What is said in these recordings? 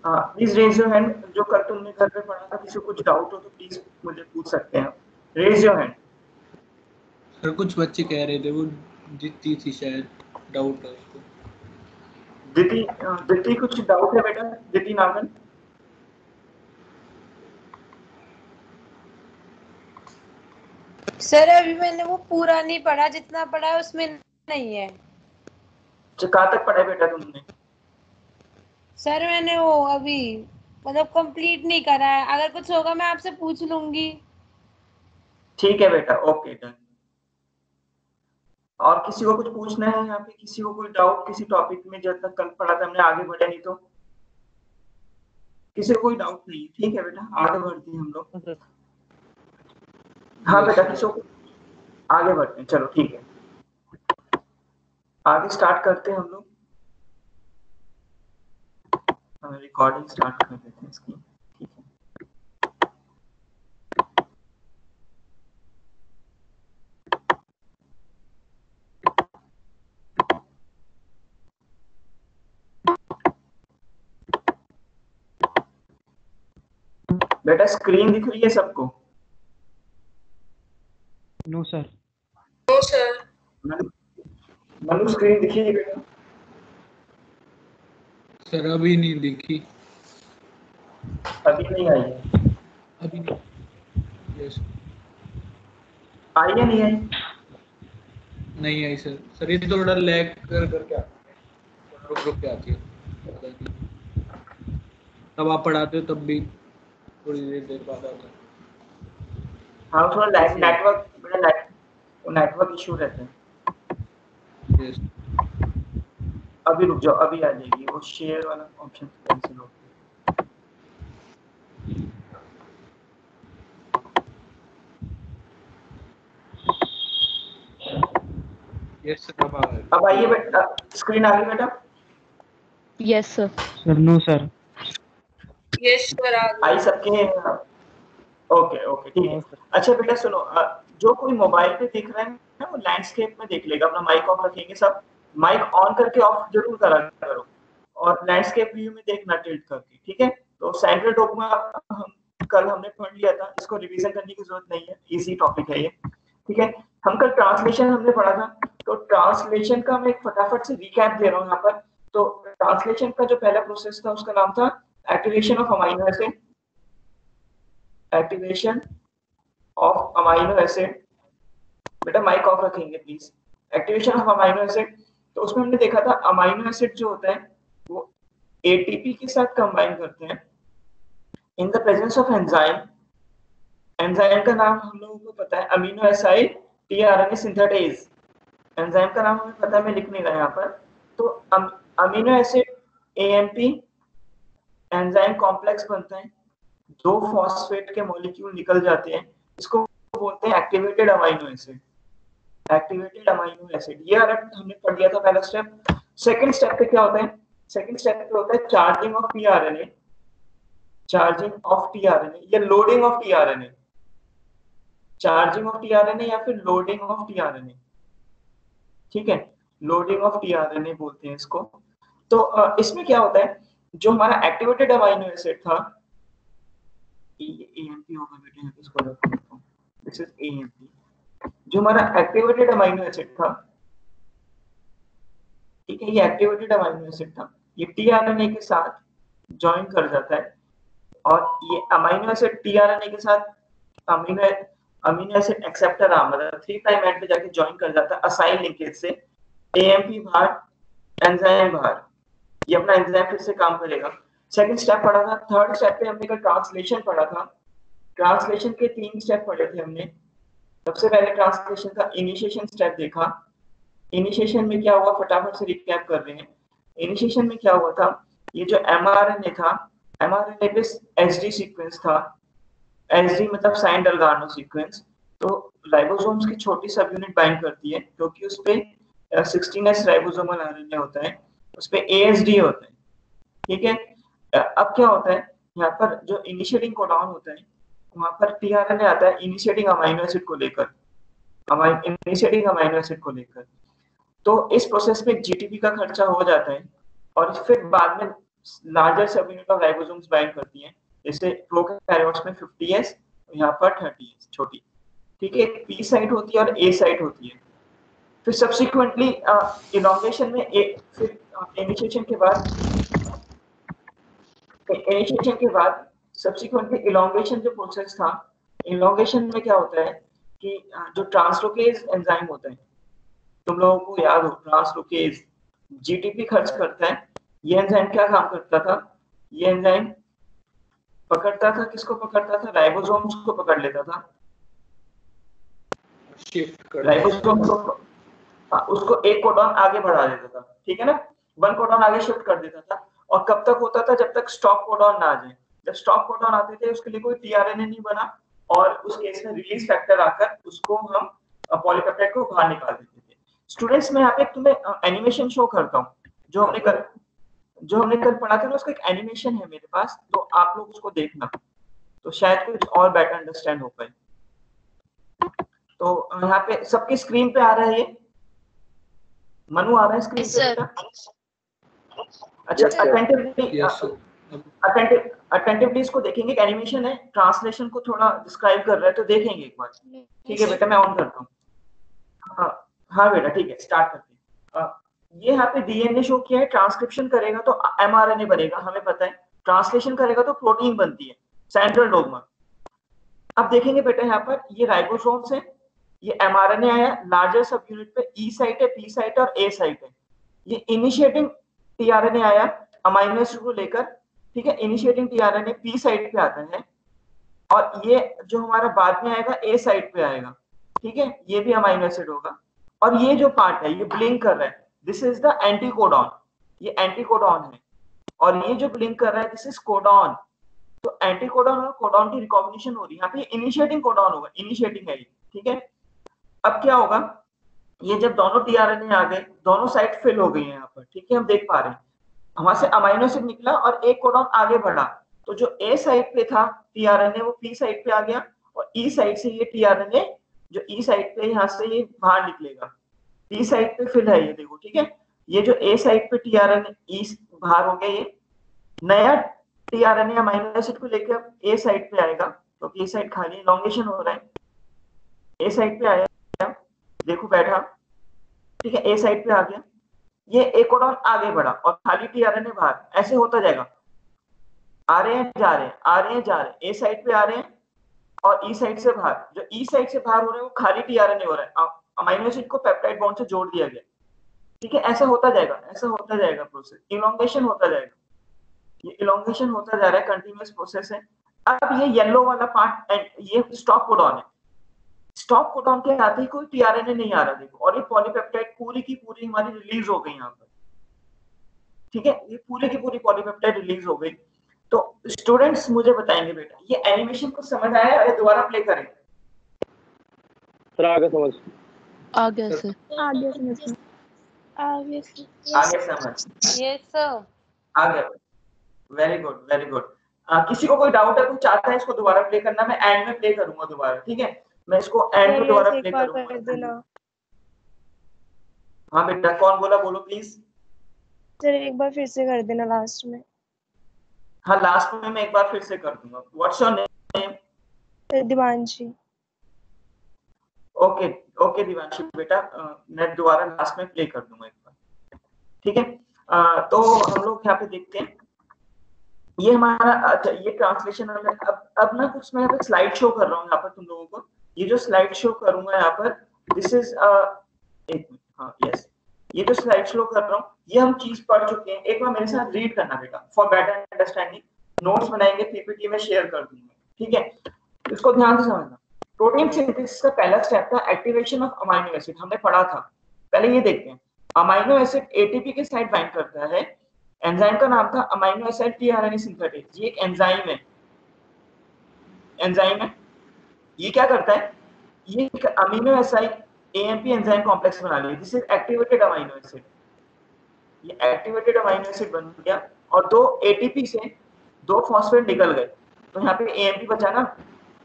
हाँ please raise your hand, जो कल तुमने घर पे पढ़ा था, किसी को कुछ डाउट हो तो प्लीज मुझे पूछ सकते हैं, रेज योर हैंड। सर कुछ बच्चे कह रहे थे वो जीती थी शायद, डाउट है उसको। दिति कुछ डाउट है बेटा? दिति नागन। सर अभी मैंने वो पूरा नहीं पढ़ा, जितना पढ़ा है उसमें नहीं है। कहाँ तक पढ़ा है बेटा तुमने? सर मैंने वो अभी मतलब कंप्लीट नहीं करा है, अगर कुछ होगा मैं आपसे पूछ लूंगी। ठीक है बेटा, ओके डन। और किसी को कुछ पूछना है यहाँ पे? किसी को कोई डाउट किसी टॉपिक में जब तक कल पढ़ा था हमने, आगे बढ़े नहीं तो? किसी को कोई डाउट नहीं है? ठीक है बेटा, आगे बढ़ते हैं हम लोग। हाँ बेटा, किसी को आगे बढ़ते हैं, चलो ठीक है, आगे स्टार्ट करते हैं हम लोग। रिकॉर्डिंग स्टार्ट कर देते हैं इसकी, ठीक है। बेटा स्क्रीन दिख रही है सबको? No sir. No sir. Manu screen दिखी है बेटा? सर अभी नहीं दिखी। अभी नहीं आई है? अभी नहीं। यस। आई या नहीं आई? नहीं आई सर। सर ये थोड़ा लैग करके आती है, रुक रुक के आती है। तब आप पढ़ाते हो तब भी थोड़ी देर बाद आता है। हाँ थोड़ा नेटवर्क बेटा, नेटवर्क इशू रहता है। यस। अभी रुक जाओ, अभी आ जाएगी, वो शेयर वाला ऑप्शन कैंसिल हो गया। यस सर अब आइए बेटा, स्क्रीन आ गई बेटा? Yes sir. Sir no sir. Yes sir आई सबके? ओके ओके ठीक है। अच्छा बेटा सुनो, जो कोई मोबाइल पे देख रहा है ना वो लैंडस्केप में देख लेगा, अपना माइक ऑफ रखेंगे सब, माइक ऑन करके ऑफ जरूर करा करो, और लैंडस्केप व्यू में देखना टिल्ट करके, ठीक है? तो सेंट्रल डॉगमा कल हमने पढ़ लिया था, इसको रिवीजन करने की जरूरत नहीं है, इजी टॉपिक है ये, ठीक है? हम कल ट्रांसलेशन हमने पढ़ा था, तो ट्रांसलेशन का मैं एक फटाफट से रिकैप दे रहा हूँ यहाँ पर। तो ट्रांसलेशन का जो पहला प्रोसेस था उसका नाम था activation of amino acid, activation of amino acid. बेटा माइक ऑफ रखेंगे please. Activation of amino acid, तो उसमें हमने देखा था अमाइनो एसिड जो होता है वो एटीपी के साथ कंबाइन करते हैं in the presence of enzyme. Enzyme का नाम हम लोगों को पता है, amino acid tRNA synthetase. Enzyme का नाम हमें पता है, मैं लिख नहीं रहा यहाँ पर। तो amino acid AMP enzyme complex बनता है, दो फॉस्फेट के मॉलिक्यूल निकल जाते हैं, इसको बोलते हैं activated amino acid. Activated amino acid, ये अलग हमने पढ़ लिया था पहला स्टेप। सेकंड स्टेप पे क्या होता है? सेकंड स्टेप पे होता है charging of tRNA, charging of tRNA या loading of tRNA, charging of tRNA या फिर लोडिंग ऑफ टीआरएनए, ठीक है? लोडिंग ऑफ टीआरएनए बोलते हैं इसको। तो इसमें क्या होता है, जो हमारा एक्टिवेटेड अमाइनो एसिड था, एएमपी होगा बेटा, यहाँ पे इसको रख देता हूं, दिस इज एएमपी। जो हमारा एक्टिवेटेड अमाइनो एसिड था, ठीक है, ये एक्टिवेटेड अमाइनो एसिड था, ये टीआरएनए के साथ ज्वाइन कर जाता है, और ये अमाइनो एसिड टीआरएनए के साथ अमीनो एसिड एक्सेप्टर आर्म, मतलब 3 प्राइम एंड पे जाके ज्वाइन कर जाता है असाइन लिंकेज से। एएमपी बाहर, एंजाइम बाहर, ये अपना एंजाइम फिर से काम करेगा। सेकंड स्टेप पढ़ा था। थर्ड स्टेप पे हमने कल ट्रांसलेशन पढ़ा था। ट्रांसलेशन के 3 स्टेप पढ़े थे हमने। सबसे पहले ट्रांसलेशन का इनिशिएशन स्टेप देखा। इनिशिएशन में क्या हुआ, फटाफट से रिकैप कर रहे हैं। इनिशिएशन में क्या हुआ था, ये जो एमआरएनए था, एमआरएनए पे एसडी सीक्वेंस था, एसडी मतलब साइन डलगार्नो सीक्वेंस। तो राइबोसोम्स की छोटी सब यूनिट बाइंड करती है, क्योंकि उस पे 16s राइबोसोमल आरएनए होता है, उस पे एएसडी होता है, ठीक है? अब क्या होता है, यहाँ पर जो इनिशिएटिंग कोडॉन होता है, वहां पर टीआरएनए आता है इनिशिएटिंग अमाइनो एसिड को लेकर, इनिशिएटिंग अमाइनो एसिड को लेकर। तो इस प्रोसेस में जीटीपी का खर्चा हो जाता है, और फिर बाद में लार्जर सब यूनिट ऑफ राइबोसोम्स बाइंड करती हैं। जैसे प्रोकैरियोट्स में 50S, यहाँ पर 30S छोटी, ठीक है। एक पी साइट होती है और ए साइट होती है। फिर सब्सिक्वेंटली इलॉन्गेशन में फिर इनिशिएशन के बाद सब्सिक्वेंटली इलॉन्गेशन जो प्रोसेस था, इलॉन्गेशन में क्या होता है कि जो ट्रांसलोकेज एंजाइम होता है, तुम लोगों को याद हो ट्रांसलोकेज जीटीपी खर्च करता है। ये एंजाइम क्या काम करता था? ये एंजाइम पकड़ता था, किसको पकड़ता था? राइबोसोम्स को पकड़ लेता था। शिफ्ट कर राइबोसोम को उसको एक कोडॉन आगे बढ़ा देता था, ठीक है ना, 1 कोडॉन आगे शिफ्ट कर देता था। और कब तक होता था? जब तक स्टॉप कोडॉन ना आ जाए। जब स्टॉप कोडॉन आते थे उसके लिए कोई टीआरएनए नहीं बना, और उस केस में रिलीज फैक्टर आकर उसको हम पॉलीपेप्टाइड को बाहर निकाल देते थे। स्टूडेंट्स, मैं यहाँ पे तुम्हें एनिमेशन शो करता हूँ जो हमने कल पढ़ा था ना, उसका एक एनिमेशन है मेरे पास, तो आप लोग उसको देखना, तो शायद कुछ और बेटर अंडरस्टैंड हो पाए। तो यहाँ पे सबकी स्क्रीन पे आ रहा है ये? मनु आ रहा है स्क्रीन पे बेटा? अच्छा, अटेंटिवली इसको देखेंगे। एनिमेशन है, ट्रांसलेशन को थोड़ा डिस्क्राइब कर रहा है, तो देखेंगे एक बार। ठीक है बेटा, मैं ऑन करता हूँ। हाँ बेटा, ठीक है, स्टार्ट करते हैं। ये यहाँ पे डीएनए शो किया है। ट्रांसक्रिप्शन करेगा तो एमआरएनए बनेगा, हमें पता है। ट्रांसलेशन करेगा तो प्रोटीन बनती है, सेंट्रल डोग्मा। अब देखेंगे बेटा यहाँ पर ये राइबोसोम्स है, ये एमआरएनए आया, लार्जर सब यूनिट पे ई साइट है, पी साइट और ए साइट है। ये इनिशिएटिंग टीआरएनए आया अमाइनो एसिड को लेकर, ठीक है। इनिशिएटिंग टीआरएनए पी साइट पे आता है, और ये जो हमारा बाद में आएगा ए साइट पे आएगा, ठीक है। ये भी अमाइनो एसिड होगा, और ये जो पार्ट है ये ब्लिंक कर रहा है, दिस इज द एंटीकोडॉन। ये एंटीकोडॉन है, और ये जो ब्लिंक कर रहा है दिस इज कोडॉन। तो एंटीकोडॉन और कोडॉन की रिकॉग्निशन हो रही है। यहाँ पे इनिशिएटिंग कोडॉन होगा, इनिशिएटिंग है ये, ठीक है। अब क्या होगा, ये जब दोनों टीआरएनए आ गए, दोनों साइट फिल हो गई है यहाँ पर, ठीक है। हम देख पा रहे हैं वहां से अमाइनो एसिड निकला और एक कोडॉन आगे बढ़ा, तो जो ए साइट पे था टीआरएनए वो पी साइट पे आ गया, और ई साइट से ये टीआरएनए जो ई साइट पे यहाँ से ये बाहर निकलेगा, पी साइट पे फिल है ये, देखो, ठीक है। ये जो ए साइट पे टीआरएनए ई बाहर हो गया, ये नया टीआरएनए अमाइनो एसिड को लेकर ए साइट पे आएगा, तो ए साइट खाली, एलोंगेशन हो रहा है, ए साइट पे आया, देखो बैठा, ठीक है, ए साइड पे आ गया। ये एक कोडॉन आगे बढ़ा और खाली टीआरएनए बाहर, ऐसे होता जाएगा। आ रहे हैं जा रहे हैं, आ रहे हैं जा रहे हैं, ए साइड पे आ रहे हैं और ई साइड से बाहर। जो ई साइड से बाहर हो रहे हैं वो खाली टीआरएनए हो रहा है, अमाइनो एसिड को पेप्टाइड बॉन्ड से जोड़ दिया गया, ठीक है। ऐसा होता जाएगा, ऐसा होता जाएगा प्रोसेस, इलोंगेशन होता जाएगा, ये इलोंगेशन होता जा रहा है, कंटिन्यूअस प्रोसेस है। अब ये येलो वाला पार्ट, ये स्टॉप कोडॉन है। स्टॉप कोडॉन के आते ही कोई टीआरएनए नहीं आ रहा, देखो, और ये पॉलीपेप्टाइड पूरी की पूरी हमारी रिलीज हो गई यहाँ पर, ठीक है। ये पूरी की पूरी पॉलीपेप्टाइड रिलीज हो गई। तो स्टूडेंट्स मुझे बताएंगे बेटा, ये एनिमेशन को समझ आया या दोबारा प्ले करें? सर आगे समझ आ गया सर। आगे समझ, आगे आगे समझ, यस सर, आ गया, वेरी गुड, वेरी गुड। किसी को कोई डाउट है, कोई चाहता है इसको दोबारा प्ले करना? मैं एंड में प्ले करूंगा दोबारा, ठीक है। मैं इसको एंड में दोबारा प्ले करूंगा। हाँ बेटा, कौन बोला, बोलो प्लीज। सर एक बार फिर से कर देना लास्ट में। हाँ, लास्ट में मैं एक बार फिर से कर दूंगा। What's your name? Sir Divanshi. Okay okay Divanshi बेटा, मैं दोबारा लास्ट में प्ले कर दूंगा एक बार, ठीक है। तो हम लोग यहाँ पे देखते हैं, ये हमारा, अच्छा, ये ट्रांसलेशन में अब ना कुछ मैं यहाँ पे स्लाइड शो कर रहा हूँ यहाँ पर तुम लोगों को। ये जो स्लाइड शो करूंगा यहाँ पर, दिस इज एक मिनट, हाँ यस, ये जो स्लाइड शो कर रहा हूँ ये हम चीज पढ़ चुके हैं। एक बार मेरे साथ रीड करना बेटा, फॉर बेटर अंडरस्टैंडिंग। नोट्स बनाएंगे, पीपीटी में शेयर कर दूंगा, ठीक है। इसको ध्यान से समझना। प्रोटीन सिंथेसिस का पहला स्टेप था एक्टिवेशन ऑफ अमाइनो एसिड, हमने पढ़ा था। पहले ये देखते हैं, अमाइनो एसिड एटीपी के साइड बाइंड करता है। एंजाइम का नाम था अमाइनो एसिड टीआरएनए सिंथेटेज। ये एक एंजाइम है, एंजाइम है। ये क्या करता है, ये एक amino acid AMP enzyme complex बना लिया, this is activated amino acid. ये एक्टिवेटेड अमाइनो एसिड बन गया, और दो एटीपी से दो फॉस्फेट निकल गए, तो यहाँ पे एएमपी बचा ना,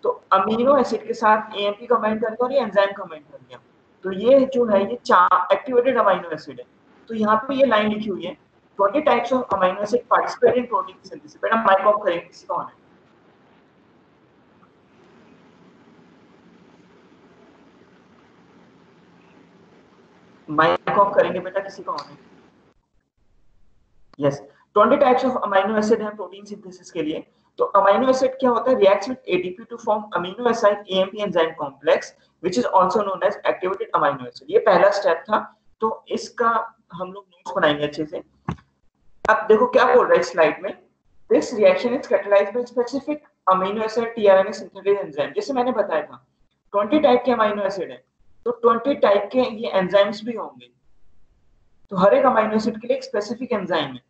तो अमीनो एसिड के साथ एएमपी कंबाइन कर दिया और ये एंजाइम कंबाइन कर दिया। तो ये जो है ये एक्टिवेटेड अमाइनो एसिड है। तो यहाँ पे ये लाइन लिखी हुई है, 20 types of amino acid participate in protein synthesis. बेटा माइक ऑफ करेंगे, किसी कौन है? माइक ऑफ करेंगे बेटा, किसी का ऑन है? Yes, 20 types of amino acid है प्रोटीन सिंथेसिस के लिए। तो अमीनो एसिड क्या होता है? Reacts with ATP to form amino acid AMP enzyme complex which is also known as activated amino acid. ये पहला स्टेप था, तो इसका हम लोग नोट्स बनाएंगे अच्छे से। अब देखो क्या बोल रहा है स्लाइड में, this reaction is catalysed by specific amino acid tRNA synthesis enzyme. जैसे मैंने बताया था 20 टाइप के अमीनो एसिड है, तो 20 टाइप के ये एंजाइम्स भी होंगे। तो हर एक अमीनो एसिड के लिए एक स्पेसिफिक एंजाइम है।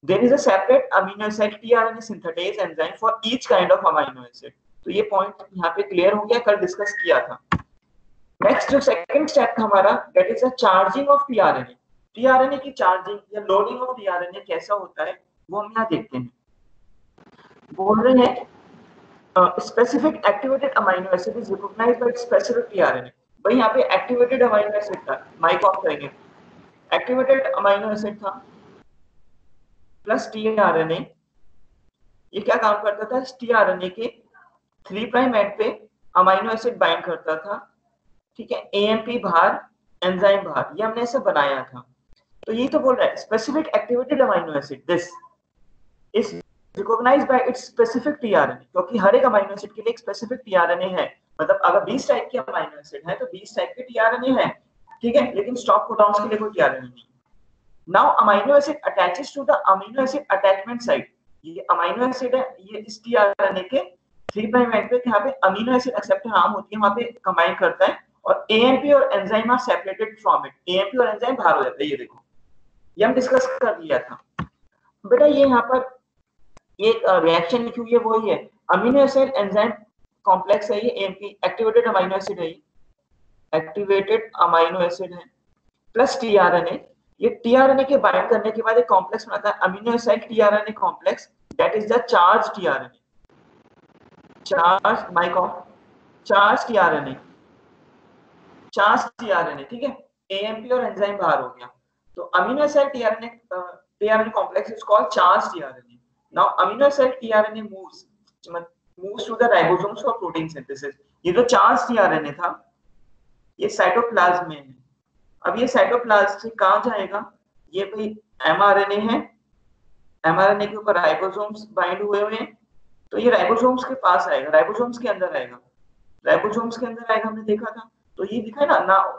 There is a separate amino acid tRNA synthetase enzyme for each kind of amino acid. तो ये पॉइंट यहाँ पे क्लियर हो गया, कल डिस्कस किया था। नेक्स्ट जो सेकंड स्टेप था हमारा, that is the charging of tRNA. TRNA की चार्जिंग या लोडिंग ऑफ टीआरएनए कैसा होता है वो हम यहाँ देखते हैं। बोल रहे हैं specific activated amino acid is recognised by specific tRNA. भाई यहाँ पे एक्टिवेटेड अमीनो एसिड था, माइक ऑफ करेंगे। एक्टिवेटेड अमीनो एसिड था प्लस टीआरएनए। ये क्या काम करता था? टीआरएनए के 3 प्राइम एंड पे अमीनो एसिड बाइंड करता था, ठीक है, एएमपी बाहर, एंजाइम बाहर। ये हमने ऐसे बनाया था। तो ये तो बोल रहा है specific activated amino acid this is recognised by its specific tRNA, क्योंकि हर एक अमीनो एसिड के लिए एक स्पेसिफिक टीआरएनए है। मतलब अगर 20 टाइप के अमीनो एसिड है तो 20 टाइप के टीआरएनए है, ठीक है, लेकिन स्टॉप कोडॉन्स के लिए कोई टीआरएनए नहीं। Now amino acid attaches to the amino acid attachment site. ये अमीनो एसिड है, ये इस टीआरएनए के 3 प्राइम एंड पे यहाँ पे अमीनो एसिड एक्सेप्टर आर्म होती है, वहां पे कंबाइन करता है, और एएमपी और enzyme are separated from it. AMP और एंजाइम बाहर हो जाते हैं। ये देखो, ये हम डिस्कस कर लिया था बेटा। ये यहाँ पर ये रिएक्शन लिखी हुई है वही है, अमीनो एसिड एंजाइम कॉम्प्लेक्स है ये, एएमपी एक्टिवेटेड अमीनो एसिड है, ये एक्टिवेटेड अमीनो एसिड है प्लस टीआरएनए। ये टीआरएनए के बाइंड करने के बाद एक कॉम्प्लेक्स बनाता है amino acid tRNA complex, that is the charge tRNA. Charge mic off, charge tRNA, charge tRNA, ठीक है। एएमपी और एंजाइम बाहर हो गया, तो amino acid tRNA complex is called charge tRNA. Now amino acid tRNA moves to the ribosomes for protein synthesis. ये जो charge tRNA था ये साइटोप्लाज्म में है। अब ये साइटोप्लाज्म से कहां जाएगा? ये भाई एमआरएनए है, एमआरएनए के ऊपर राइबोसोम्स बाइंड हुए हुए हैं, तो ये राइबोसोम्स के पास आएगा, राइबोसोम्स के अंदर आएगा, राइबोसोम्स के अंदर आएगा, हमने देखा था। तो ये दिखा है ना,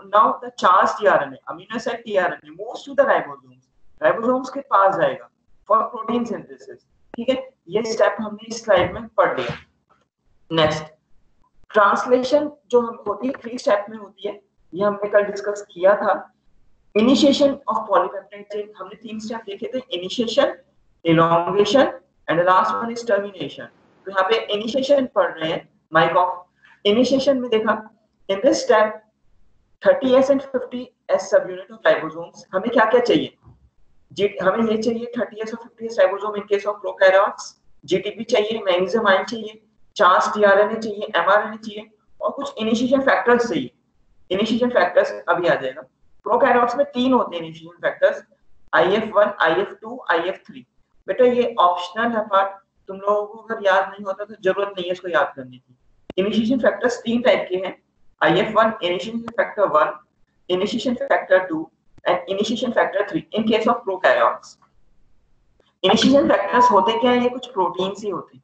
now the charge tRNA amino acid tRNA moves to the ribosomes, ribosomes के पास जाएगा फॉर प्रोटीन सिंथेसिस, ठीक है। ये स्टेप हमने इस स्लाइड में पढ़ लिया। नेक्स्ट ट्रांसलेशन जो हम होती है 3 स्टेप में होती है, ये हमने कल डिस्कस किया था। इनिशिएशन ऑफ पॉलीपेप्टाइड चेन, हमने 3 स्टेप देखे थे, initiation, elongation and last one is termination. तो यहाँ पे इनिशिएशन पढ़ रहे हैं, माइक ऑफ। इनिशिएशन में देखा in this step 30s and 50s सब यूनिट ऑफ राइबोसोम्स। हमें क्या क्या चाहिए? हमें ये चाहिए 30s और 50s ribosome in case of prokaryotes, GTP चाहिए, मैग्नीशियम आयन चाहिए, चार्ज टीआरएनए चाहिए, एमआरएनए चाहिए, और कुछ इनिशिएशन फैक्टर्स चाहिए। इनिशिएशन फैक्टर्स अभी आ जाएगा। प्रोकैरियोट्स में 3 होते हैं initiation factors, IF1, IF2, IF3। बेटा ये ऑप्शनल है पार्ट, तुम लोगों को अगर याद नहीं होता तो जरूरत नहीं है इसको याद करने की। इनिशिएशन फैक्टर्स 3 टाइप के हैं, IF1 initiation factor 1, initiation factor 2 and initiation factor 3 in case of prokaryotes. Initiation factors होते क्या है? ये कुछ प्रोटीन्स ही होते हैं।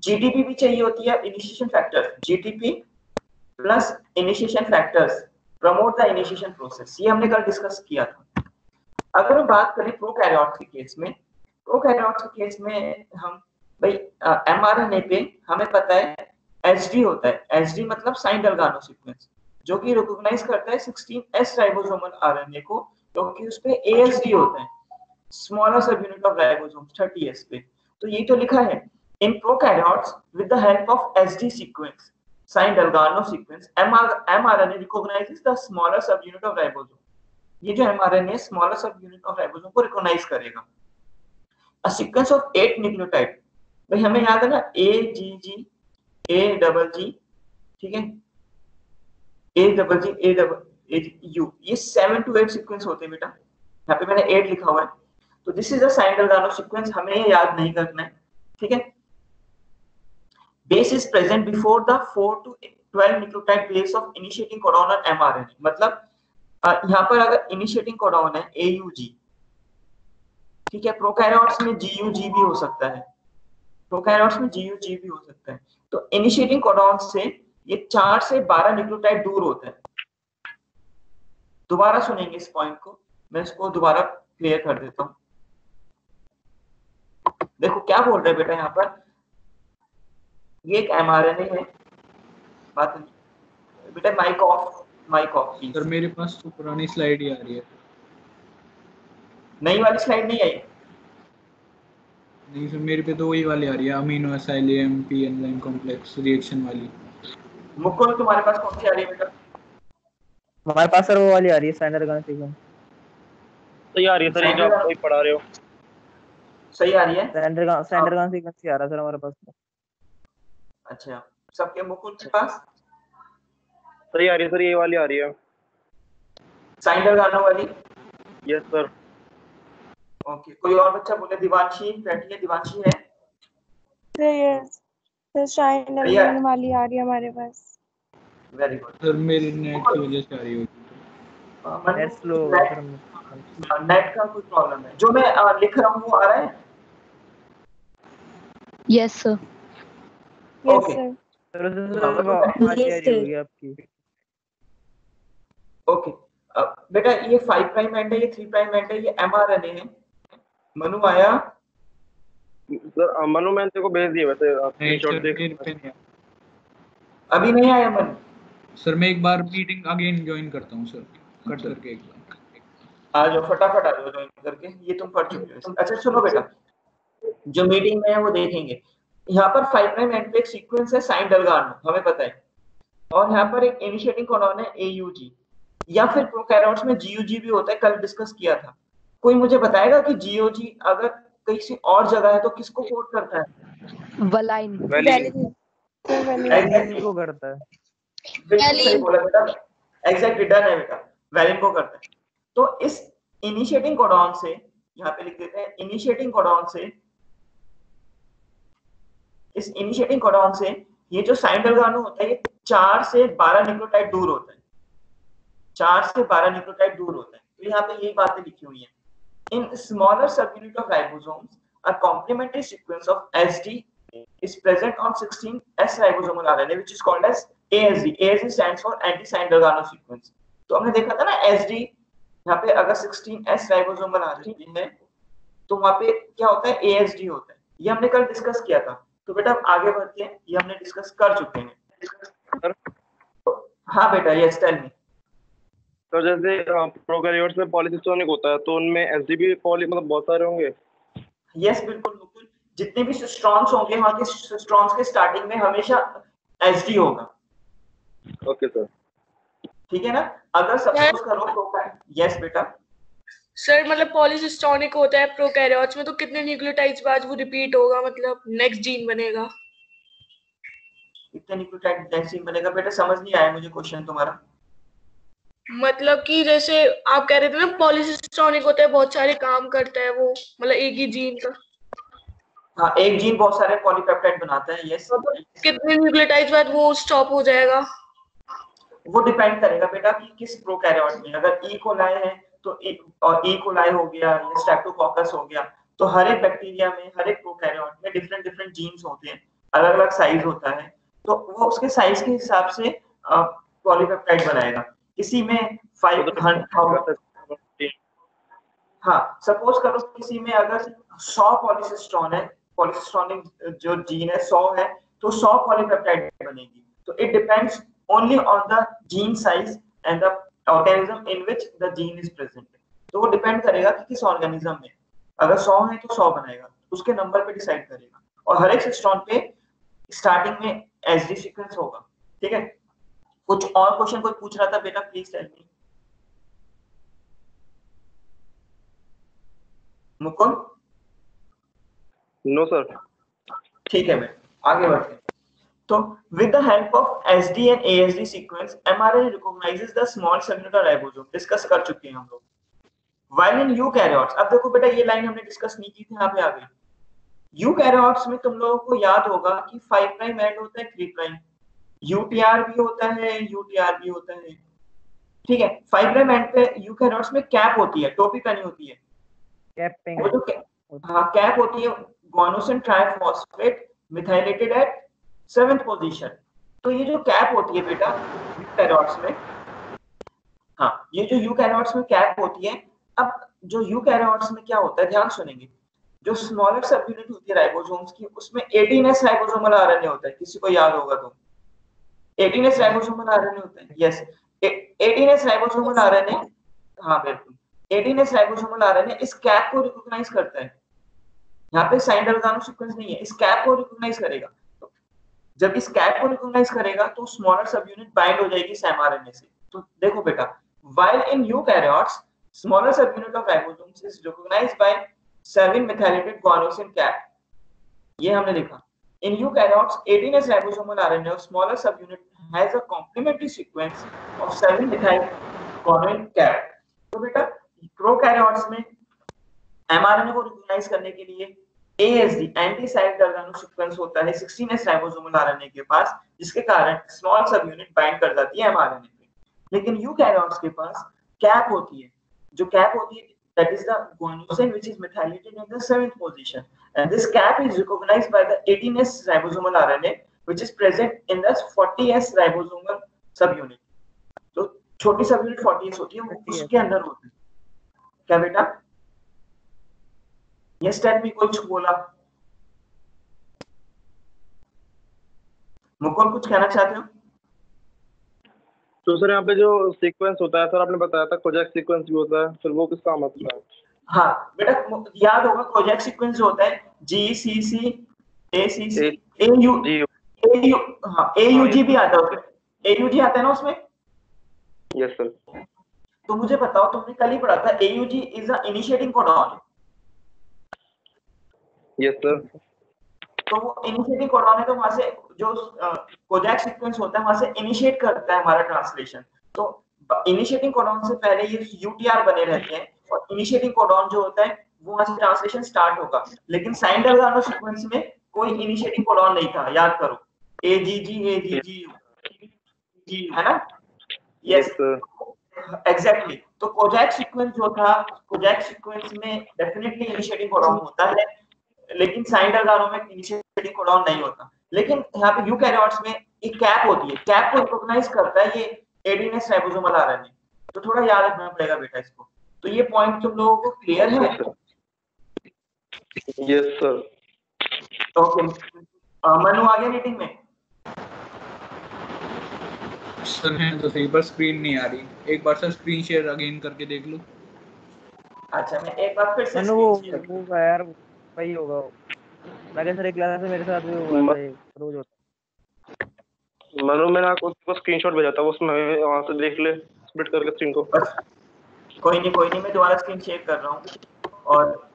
जीटीपी भी चाहिए होती है initiation factor, GTP plus initiation factors promote the initiation process. ये हमने कल डिस्कस किया था। अगर हम बात करें प्रोकैरियोट्स के केस में, प्रोकैरियोट्स के केस में हम भाई एमआरएनए पे हमें पता है एचडी होता है, एचडी मतलब साइन डलगानो सीक्वेंस, जो कि रिकॉग्नाइज करता है 16s राइबोसोमल आरएनए को, क्योंकि उस पे एएसडी होता है, स्मॉलर सब यूनिट ऑफ राइबोसोम्स 30s पे। तो ये तो लिखा है in prokaryotes with the help of HD sequence, Shine Dalgarno sequence, mRNA recognizes the smaller subunit of ribosome। ये जो mRNA स्मॉलर सब यूनिट ऑफ राइबोसोम को रिकॉग्नाइज करेगा। अ सीक्वेंस ऑफ 8 न्यूक्लियोटाइड, भाई हमें याद है ना, AGG AGG, ठीक है, AGG AGU, ये 7 to 8 सीक्वेंस होते हैं बेटा। यहाँ पे मैंने 8 लिखा हुआ है। तो this is a Shine Dalgarno sequence, हमें ये याद नहीं करना है, ठीक है। Base is present before the 4 to 12 nucleotide base of initiating codon और एमआरएनए। मतलब यहाँ पर अगर इनिशिएटिंग कोडॉन है AUG, ठीक है, प्रोकैरियोट्स में GUG भी हो सकता है, प्रोकैरियोट्स में GUG भी हो सकता है। तो इनिशिएटिंग कोडॉन से ये 4 से 12 न्यूक्लियोटाइड दूर होता है। दोबारा सुनेंगे इस पॉइंट को, मैं इसको दोबारा क्लियर कर देता हूँ। देखो क्या बोल रहे हैं बेटा यहाँ पर, ये एक mRNA है, बात नहीं बेटा, माइक ऑफ प्लीज। सर मेरे पास तो पुरानी स्लाइड ही आ रही है। नई वाली स्लाइड नहीं आई? नहीं सर, मेरे पे तो वही वाली आ रही है, amino acid AMP enzyme complex reaction वाली। मुकुल तुम्हारे पास कौन सी आ रही है बेटा? हमारे पास सर वो वाली आ रही है, स्टैंडर्ड गन सीक्वेंस। तो यार ये सर ये जो आप कोई पढ़ा रहे हो सही आ रही है? स्टैंडर्ड गन सीक्वेंस ही आ रहा है सर हमारे पास। अच्छा, सबके मुकुल के पास सही आ रही है सर, ये वाली आ रही है। साइन डेल्गानो वाली? Yes sir. ओके, कोई और बच्चा बोले? दिवांशी बैठी है, दिवांशी है? सर यस सर, साइन डेल्गानो वाली आ रही है हमारे पास। वेरी गुड सर मेरे नेट की वजह से आ रही होगी। नेट स्लो नेट का कोई प्रॉब्लम है? जो मैं लिख रहा हूँ वो आ रहा है? Yes, sir. Yes okay sir. होगी आपकी। ओके, बेटा ये 5 प्राइम एंड है, ये 3 प्राइम एंड है, ये mRNA है। मनु आया? सर मनु मैंने तेरे को भेज दिया वैसे, आप नहीं स्क्रीनशॉट सर, देख। मेरे पे नहीं आया। अभी नहीं आया मनु? सर मैं एक बार मीटिंग अगेन ज्वाइन करता हूँ सर, कट करके एक बार। आ जाओ फटाफट, आ जाओ ज्वाइन करके, ये तुम पढ़ चुके हो। अच्छा सुनो बेटा, जो मीटिंग में है वो देखेंगे। यहाँ पर 5 प्राइम एंड पे एक सीक्वेंस है साइन डेल्गानो, हमें पता है, और यहाँ पर एक इनिशिएटिंग कोडॉन है AUG, या फिर प्रोकैरियोट्स में GUG भी होता है, कल डिस्कस किया था। कोई मुझे बताएगा कि GUG अगर कहीं से और जगह है तो किसको कोड करता है? Valine. वैलिन। एग्जैक्टली को करता है। बिल्कुल सही बोला बेटा, एग्जैक्टली डन है बेटा, वैलिन को करता है। तो इस इनिशिएटिंग कोडॉन से, यहाँ पे लिख देते हैं इनिशिएटिंग कोडॉन से, इस इनिशिएटिंग कोडॉन से ये जो साइन डेल्गानो होता है ये 4 से 12 न्यूक्लियोटाइड दूर होता है, 4 से 12 न्यूक्लियोटाइड दूर होता है। तो यहाँ पे यही बातें लिखी हुई हैं। In smaller subunit of ribosomes a complementary sequence of SD is present on 16S ribosomal RNA which is called as ASD. ASD stands for anti-Sain Delgado sequence. तो हमने देखा था ना SD, यहाँ पे अगर 16S ribosomal RNA है तो वहाँ पे क्या होता है? ASD होता है। ये हमने कल डिस्कस किया था। तो बेटा आगे बढ़ते हैं, ये हमने डिस्कस कर चुके हैं। हाँ बेटा, यस टेल मी। तो जैसे प्रोकैरियोट्स में पॉलीसिस्टोनिक होता है तो उनमें एसडी भी मतलब बहुत सारे होंगे। यस बिल्कुल बिल्कुल, जितने भी सिस्ट्रॉन्स होंगे वहां के सिस्ट्रॉन्स के स्टार्टिंग में हमेशा एसडी होगा। ओके सर, ठीक है ना? अगर सपोज करो तो यस बेटा सर मतलब पॉलीसिस्टोनिक होता है प्रोकैरियोट्स में, तो कितने न्यूक्लियोटाइड्स बाद वो रिपीट होगा, मतलब नेक्स्ट जीन बनेगा? कितने न्यूक्लियोटाइड नेक्स्ट जीन बनेगा? बेटा समझ नहीं आया मुझे क्वेश्चन तुम्हारा। मतलब कि जैसे आप कह रहे थे ना पॉलीसिस्टोनिक होता है, बहुत सारे काम करता है वो, मतलब एक ही जीन का। हाँ, एक जीन बहुत सारे पॉलीपेप्टाइड बनाता है। यस, कितने न्यूक्लियोटाइड्स बाद वो स्टॉप हो जाएगा? वो डिपेंड करेगा बेटा कि किस प्रोकैरियोट में। अगर ई कोलाई है तो और ई कोलाई हो गया या स्ट्रेप्टोकोकस हो गया, तो हर एक बैक्टीरिया में, हर एक प्रोकैरियोट में डिफरेंट डिफरेंट जीन्स होते हैं, अलग अलग साइज होता है, तो वो उसके साइज के हिसाब से पॉलीपेप्टाइड बनाएगा। किसी में 500, हाँ सपोज करो किसी में अगर 100 पॉलीसिस्टोन है, पॉलीसिस्टोनिक जो जीन है 100 है, तो 100 पॉलीपेप्टाइड बनेगी। तो it depends only on the gene size and the organism in which the gene is present. तो वो डिपेंड करेगा कि किस ऑर्गेनिज्म में, अगर 100 है तो 100 बनेगा, उसके नंबर पे डिसाइड करेगा। और हर एक सिस्टोन पे स्टार्टिंग में एसडी सीक्वेंस होगा। ठीक है, कुछ और क्वेश्चन कोई पूछ रहा था बेटा? Please tell me. Mukul? No sir. ठीक है, मैं आगे बढ़ते हैं। तो with the help of SD and ASD sequence, mRNA recognizes the small cellular ribosome। Discuss कर चुके हैं हम लोग। व्हाइल इन यूकैरियोट्स, अब देखो बेटा ये लाइन हमने डिस्कस नहीं की थी, यहाँ पे आ गई। यूकैरियोट्स में तुम लोगों को याद होगा कि 5 प्राइम एंड होता है 3 प्राइम, यूटीआर भी होता है, यूटीआर भी होता है, ठीक है। 5 प्राइम एंड पे यूकैरियोट्स में कैप होती है, टोपी पहनी होती है, कैपिंग वो जो हाँ कैप होती है, guanosine triphosphate methylated at 7th position. तो ये जो कैप होती है बेटा यूकैरियोट्स में, हाँ ये जो यूकैरियोट्स में कैप होती है, अब जो यूकैरियोट्स में क्या होता है ध्यान सुनेंगे, जो स्मॉलर सब यूनिट होती है राइबोसोम्स की, उसमें 18S राइबोसोमल आरएनए होता है, किसी को याद होगा तो 18S राइबोसोमल आरएनए होता है, यस 18S राइबोसोमल आरएनए, हाँ बिल्कुल 18S राइबोसोमल आरएनए इस कैप को रिकॉग्नाइज करता है। यहाँ पे साइन डलगानो सीक्वेंस नहीं है, इस कैप को रिकॉग्नाइज करेगा। तो जब इस कैप को रिकॉग्नाइज करेगा तो स्मॉलर सब यूनिट बाइंड हो जाएगी सैम आरएनए से। तो देखो बेटा, while in eukaryotes smaller subunit of ribosomes is recognized by 7 methylated guanosine cap, ये हमने लिखा। In eukaryotes 18S ribosomal RNA of smaller subunit has a complementary sequence of 7 methyl guanine cap। तो बेटा prokaryotes में mRNA को recognise करने के लिए ASD एंटी साइड डलगानो सीक्वेंस होता है 16S राइबोसोमल आरएनए के पास, जिसके कारण स्मॉल सब यूनिट बाइंड कर जाती है mRNA पे। लेकिन यूकैरियोट्स के पास कैप होती है, जो कैप होती है that is the guanosine which is methylated in the 7th position, and this cap is recognized by the 18S ribosomal RNA which is present in the 40S ribosomal subunit। तो छोटी subunit 40S होती है, वो उसके अंदर होती है। क्या बेटा? यस टेल मी, कुछ बोला? मुकुल कुछ कहना चाहते हो? तो सर यहाँ पे जो सीक्वेंस होता है सर, आपने बताया था कोजैक सीक्वेंस भी होता है, फिर वो किसका मतलब है? हाँ बेटा याद होगा कोजैक सीक्वेंस जो होता है GCC ACC AU, हाँ AUG भी आता है उसमें, AUG आता है ना उसमें। Yes sir. तो मुझे बताओ, तुमने कल ही पढ़ा था AUG is a initiating codon. Yes sir. तो वो इनिशिएटिंग कोडॉन है, तो वहां से जो कोजैक सीक्वेंस होता है वहां से इनिशिएट करता है हमारा ट्रांसलेशन। तो इनिशिएटिंग कोडॉन से पहले ये यूटीआर बने रहते हैं, और इनिशिएटिंग कोडॉन जो होता है वो वहां से ट्रांसलेशन स्टार्ट होगा। लेकिन साइन डलगानो सीक्वेंस में कोई इनिशिएटिंग कोडॉन नहीं था, याद करो AGG है ना? Yes exactly. तो कोजैक सीक्वेंस जो था, कोजैक सीक्वेंस में डेफिनेटली इनिशिएटिंग कोडॉन होता है, लेकिन साइन डलगानो में इनिशिएटिंग कोडॉन नहीं होता। लेकिन यहाँ पे यूकैरियोट्स में एक कैप होती है, कैप को रिकॉग्नाइज करता है ये 18S राइबोसोमल आरएनए। तो थोड़ा याद रखना पड़ेगा बेटा इसको। तो ये पॉइंट तुम लोगों को क्लियर है? Yes sir. ओके, मनु आ गया मीटिंग में? सर है तो सही, पर स्क्रीन नहीं आ रही। एक बार सर स्क्रीन शेयर अगेन करके देख लो। अच्छा मैं एक बार फिर से वो यार वही होगा, राकेश सर क्लास में मेरे साथ भी हुआ था, रोज होता है। मनु मैंने आपको स्क्रीनशॉट भेजा था, उसमें वहां से देख ले सबमिट करके स्क्रीन को। कोई नहीं मैं दोबारा स्क्रीन शेयर कर रहा हूँ। और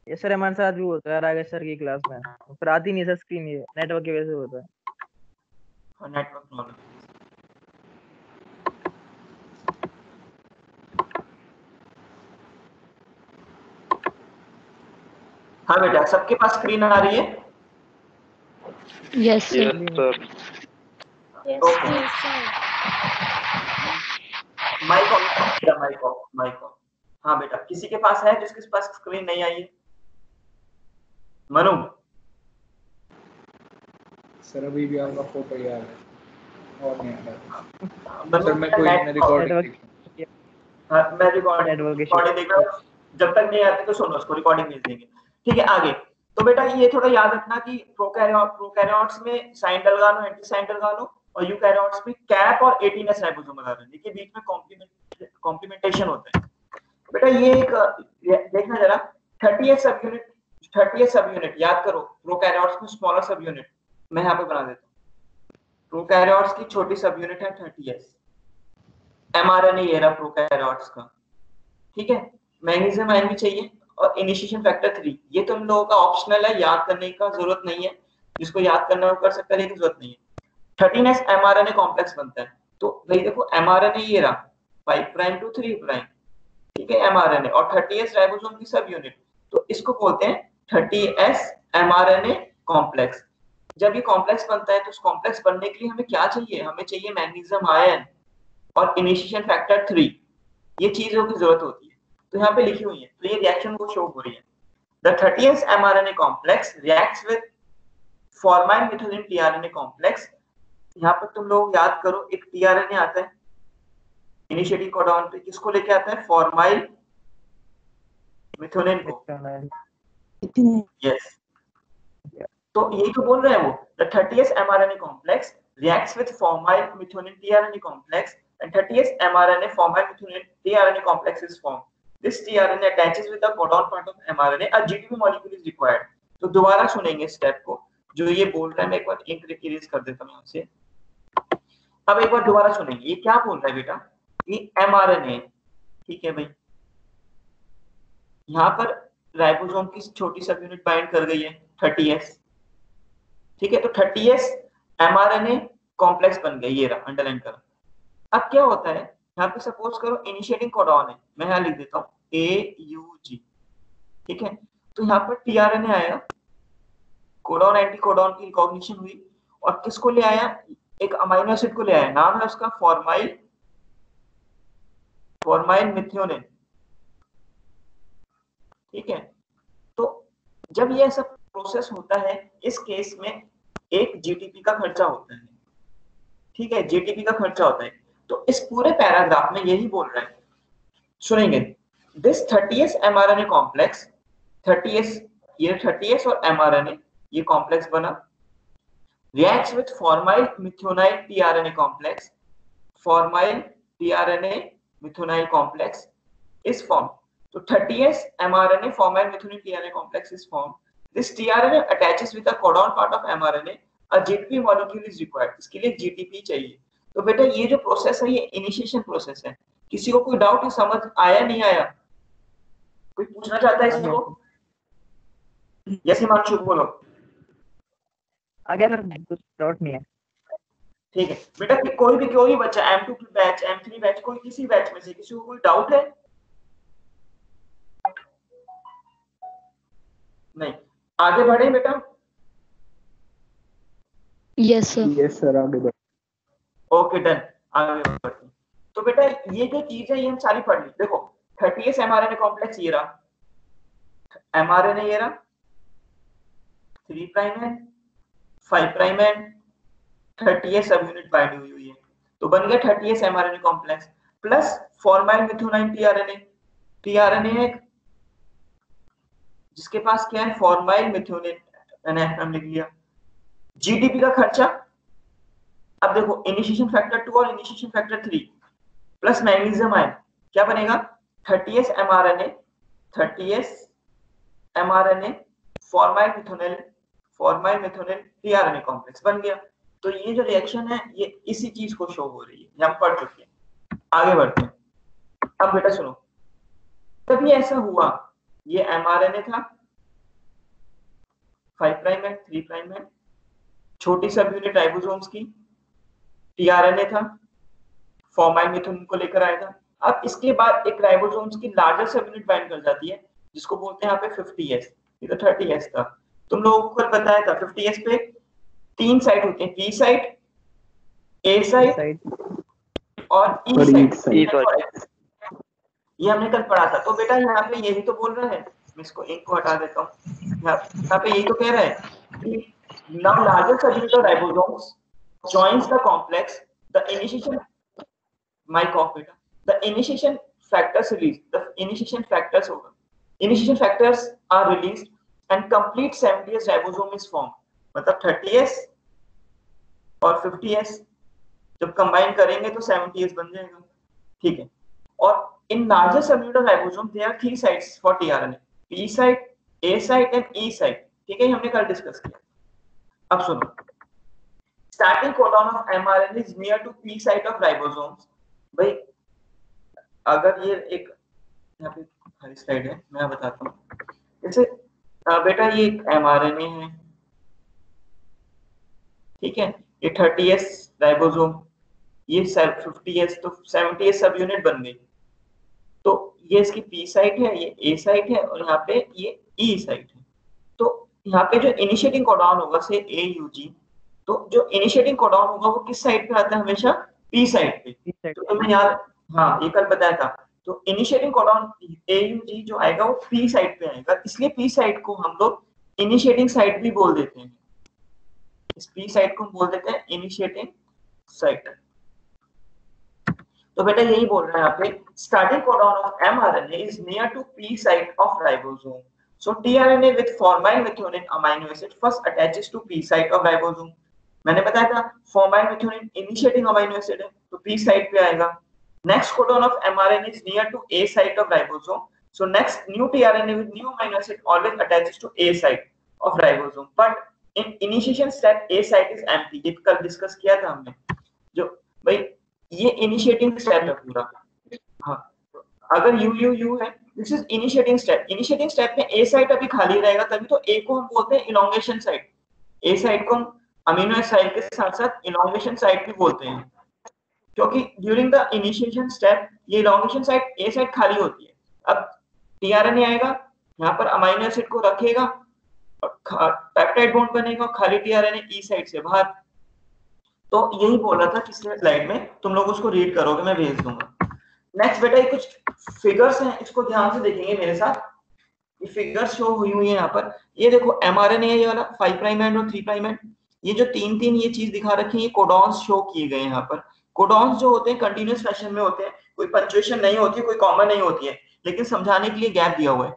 ये सर हमारे साथ भी होता है राकेश सर की क्लास में, फिर आती नहीं सर स्क्रीन, ये नेटवर्क की वजह से होता है। Network problem. हाँ बेटा, सबके पास स्क्रीन आ रही है? Yes sir. Mic off, mic off. हाँ बेटा, किसी के पास है जिसके पास स्क्रीन नहीं आई है? मनु सर अभी भी आपका फोटो यार है और नहीं आ रहा। मनु सर मैं कोई मैं रिकॉर्डिंग हाँ मैं रिकॉर्डिंग देख रहा हूँ, जब तक नहीं आती तो सुनो, उसको रिकॉर्डिंग भेज देंगे। ठीक है आगे। तो बेटा ये थोड़ा याद रखना कि प्रोकैरियोट्स में साइन डलगानो एंटी साइन डलगानो, और यूकैरियोट्स में कैप और 18S राइबोसोमल आरएनए के बीच में कॉम्प्लीमेंटेशन होता है। बेटा ये एक देखना जरा, 30S सब यूनिट याद करो। प्रोकैरियोट्स में स्मॉलर सब यूनिट मैं यहाँ पे बना देता हूँ। प्रोकैरियोट्स की छोटी सब यूनिट है 30S। mRNA ये रहा प्रोकैरियोट्स का, ठीक है। मैग्नीशियम आयन भी चाहिए और इनिशिएशन फैक्टर 3, ये तुम लोगों का ऑप्शनल है, याद करने का जरूरत नहीं है। जिसको याद करना वो कर सकता है, लेकिन जरूरत नहीं है। 13S mRNA कॉम्प्लेक्स बनता है। तो भाई देखो mRNA ये रहा 5 प्राइम टू 3 प्राइम, ठीक है, mRNA, और 30s राइबोसोम की सब यूनिट, तो इसको बोलते हैं 30s mRNA कॉम्प्लेक्स। जब ये कॉम्प्लेक्स बनता है तो उस कॉम्प्लेक्स बनने के लिए हमें क्या चाहिए, हमें चाहिए मैग्नीशियम आयन और इनिशिएशन फैक्टर 3, ये चीजों की जरूरत होती है, तो यहाँ पे लिखी हुई है, तो ये रिएक्शन को शो हो रही है। The 30s mRNA complex reacts with formyl methionine tRNA complex. यहाँ पर तुम लोग याद करो, एक tRNA आता है इनिशिएटिंग कोडॉन पे, किसको लेके आता है, फॉर्माइल मिथोनिन को, यस, तो यही तो बोल रहे हैं वो, the 30s mRNA complex reacts with formyl methionine tRNA complex and 30s mRNA formyl methionine tRNA complex is formed. This tRNA attaches with the codon part of mRNA. A GTP molecule is required. तो दोबारा सुनेंगे step को, जो ये बोल रहा है, मैं एक बार इंक इरेज कर देता हूं यहाँ से। अब एक बार दोबारा सुनेंगे, ये क्या बोल रहा है बेटा, ये mRNA, ठीक है भाई, यहाँ पर राइबोसोम की छोटी सब यूनिट बाइंड कर गई है 30s, ठीक है, तो 30s mRNA कॉम्प्लेक्स बन गया, ये रहा, अंडरलाइन करो। अब क्या होता है, यहाँ पे सपोज करो इनिशिएटिंग कोडॉन है, मैं यहाँ लिख देता हूँ AUG, ठीक है, तो यहाँ पर tRNA आया, कोडॉन एंटी कोडॉन की रिकॉग्निशन हुई, और किसको ले आया, एक अमीनो एसिड को ले आया, नाम है उसका फॉर्माइल मिथ्योनिन, ठीक है। तो जब ये ऐसा प्रोसेस होता है, इस केस में एक जीटीपी का खर्चा होता है, ठीक है, जीटीपी का खर्चा होता है, तो इस पूरे पैराग्राफ में यही बोल रहा है, सुनेंगे, this 30s mRNA complex, 30s, ये 30s और mRNA ये कॉम्प्लेक्स बना, reacts with formyl methionyl tRNA complex, formyl tRNA methionyl complex is form, तो 30s mRNA formyl methionine tRNA complex is formed. This tRNA attaches with the codon part of mRNA. A GTP molecule is required. इसके लिए GTP चाहिए। तो बेटा ये जो process है, ये इनिशिएशन प्रोसेस है। किसी को कोई डाउट है, समझ आया नहीं आया, कोई पूछना चाहता है इसको? यस हिमांशु बोलो। आगे सर कुछ डाउट नहीं है। ठीक है बेटा, कोई भी बच्चा M2 बैच, M3 बैच, कोई किसी बैच में से किसी को कोई डाउट है? नहीं, आगे बढ़े बेटा। Yes sir. यस सर, आगे बढ़। ओके डन, आगे बढ़ते। तो बेटा ये जो चीज है, ये हम सारी पढ़ ली। देखो 30s mRNA कॉम्प्लेक्स ये रहा, mRNA ये रहा, 3 प्राइम है, 5 प्राइम है, 30s सब यूनिट बाइंड हुई है, तो बन गया 30s mRNA complex plus formyl methionyl tRNA है, जिसके पास क्या है, फॉर्माइल मिथोनिन, मैंने एफएम लिख लिया। जीटीपी का खर्चा, अब देखो इनिशिएशन फैक्टर 2 और initiation factor 3 plus magnesium ion, क्या बनेगा, 30s mRNA formyl methionyl tRNA complex बन गया। तो ये जो रिएक्शन है, ये इसी चीज को शो हो रही है, ये हम पढ़ चुके हैं। आगे बढ़ते हैं। अब बेटा सुनो, तभी ऐसा हुआ, ये mRNA था, 5 प्राइम है, 3 प्राइम है, छोटी सब यूनिट राइबोसोम्स की, tRNA था, फॉर्माइल मिथोनिन को लेकर आया था। अब इसके बाद एक राइबोसोम्स की लार्जर सब यूनिट बाइंड कर जाती है, जिसको बोलते हैं यहाँ पे 50s, ये तो 30s था। तुम लोगों को कल बताया था 50s पे 3 साइट होती हैं, P साइट, A साइट और E साइट। ये हमने कल पढ़ा था। तो बेटा यहाँ पे यही तो बोल रहा है, मैं इसको एक को हटा देता हूँ, यहाँ पे यही तो कह रहा है कि now larger subunit of ribosomes joins the complex, the initiation, mic off beta, the initiation factors released, the initiation factors होगा, initiation factors are released and complete 70s ribosome is formed, मतलब 30s और 50s जब combine करेंगे तो 70s बन जाएगा, ठीक है। और in larger subunit of ribosome there are 3 sites for tRNA, P site, A site and E site, ठीक है, हमने कल डिस्कस किया। अब सुनो, starting codon of mRNA is near to P site of ribosomes। भाई अगर ये एक यहाँ पे खाली स्लाइड है, मैं बताता हूँ। जैसे बेटा ये एक mRNA है, ठीक है, ये 30s राइबोसोम, ये 50s, तो 70s सब यूनिट बन गई। तो ये इसकी पी साइट है, ये ए साइट है और यहाँ पे ये ई साइट है। तो यहाँ पे जो इनिशिएटिंग कोडॉन होगा से AUG, तो जो इनिशिएटिंग कोडॉन होगा वो किस साइड पे आता है हमेशा? पी साइड पे। तो तुम्हें याद, हाँ ये कल बताया था। तो इनिशिएटिंग कोडॉन AUG जो आएगा वो पी साइड पे आएगा, इसलिए पी साइड को हम लोग इनिशिएटिंग साइट भी बोल देते हैं। इस पी साइट को हम बोल देते हैं इनिशिएटिंग साइट। तो बेटा यही बोल रहा है यहाँ पे, starting codon of mRNA is near to P site of ribosome. So tRNA with formyl methionine amino acid first attaches to P site of ribosome. मैंने बताया था formyl methionine initiating amino acid है, तो P site पे आएगा। Next codon of mRNA is near to A site of ribosome. So next new tRNA with new amino acid always attaches to A site of ribosome. But in initiation step A site is empty. ये कल discuss किया था हमने। जो भाई ये initiating step है पूरा। हाँ, अगर U है, this is initiating step. Initiating step में ए साइट अभी खाली रहेगा, तभी तो ए को हम बोलते हैं इलोंगेशन साइट। ए साइट को हम अमीनो एसिड साइट के साथ साथ इलोंगेशन साइट भी बोलते हैं, क्योंकि ड्यूरिंग द इनिशिएशन स्टेप ये इलोंगेशन साइट ए साइट खाली होती है। अब टीआरएनए आएगा, यहाँ पर अमीनो एसिड को रखेगा और पेप्टाइड बॉन्ड बनेगा और खाली टीआरएनए ई साइट से बाहर। तो यही बोल रहा था पिछले स्लाइड में, तुम लोग उसको रीड करोगे, मैं भेज दूंगा। नेक्स्ट बेटा ये कुछ फिगर्स हैं, इसको ध्यान से देखेंगे मेरे साथ। ये फिगर्स शो हुई है यहाँ पर। ये देखो mRNA है ये वाला 5 प्राइम एंड और 3 प्राइम एंड। ये जो तीन ये चीज दिखा रखी है, ये कोडॉन्स शो किए गए हैं यहाँ पर। कोडॉन्स जो होते हैं कंटिन्यूअस फैशन में होते हैं, कोई पंक्चुएशन नहीं होती है, कोई कॉमा नहीं होती है, लेकिन समझाने के लिए गैप दिया हुआ है।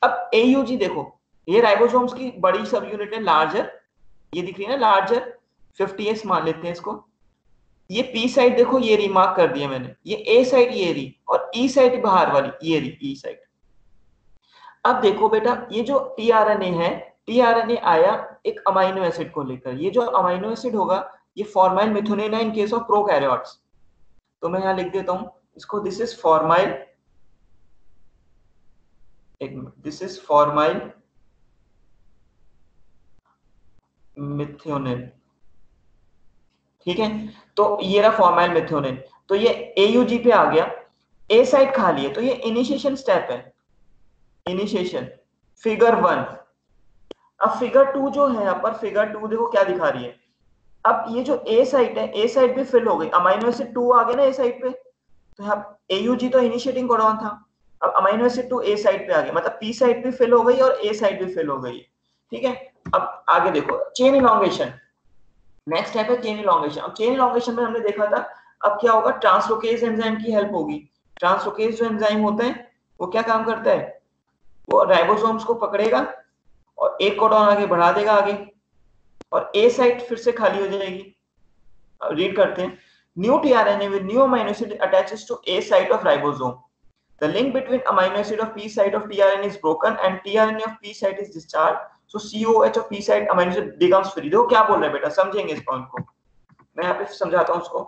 अब AUG देखो, ये राइबोसोम्स की बड़ी सब यूनिट है, लार्जर, ये दिख रही है ना लार्जर, 50S मान लेते हैं इसको। ये पी साइड देखो, ये रिमार्क कर दिया मैंने, ये ए साइड ये री, और ई साइड बाहर वाली ये री, ई साइड। अब देखो बेटा, ये जो टीआरएनए है, टीआरएनए आया एक अमीनो एसिड को लेकर। ये जो अमीनो एसिड होगा ये फॉर्माइल मिथोनिन है इन केस ऑफ प्रोकैरियोट्स। तो मैं यहाँ लिख देता हूं इसको, दिस इज फॉर्माइल, एक मिनट, दिस इज फॉर्माइल मिथोनिन, ठीक है। तो ये रहा फॉर्माइल मिथोनिन, तो ये AUG पे आ गया, ए साइड खाली है, तो ये इनिशिएशन स्टेप है, इनिशिएशन फिगर 1। अब फिगर 2 जो है यहाँ पर, फिगर 2 देखो क्या दिखा रही है। अब ये जो ए साइट है, ए साइट भी फिल हो गई, अमीनो एसिड 2 आ गया ना ए साइट पे, तो यहाँ AUG तो इनिशिएटिंग कोडॉन था, अब अमीनो एसिड 2 ए साइट पे आ गया, मतलब पी साइट भी फिल हो गई और ए साइट भी फिल हो गई, ठीक है। अब आगे देखो चेन इलॉन्गेशन, नेक्स्ट स्टेप है चेन इलॉन्गेशन। अब चेन इलॉन्गेशन में हमने देखा था, अब क्या होगा, ट्रांसलोकेज एंजाइम की हेल्प होगी। ट्रांसलोकेज जो एंजाइम होते हैं वो क्या काम करता है, वो राइबोसोम्स को पकड़ेगा और एक कोडॉन आगे बढ़ा देगा आगे, और ए साइट फिर से खाली हो जाएगी। रीड करते हैं, new tRNA with new amino acid attaches to A site of ribosome. The link between amino acid of P site of tRNA is broken and tRNA of P site is discharge, so COH of P site amino acid becomes free। देखो क्या बोल रहे हैं बेटा, समझेंगे इस point को, मैं यहाँ पे समझाता हूँ उसको,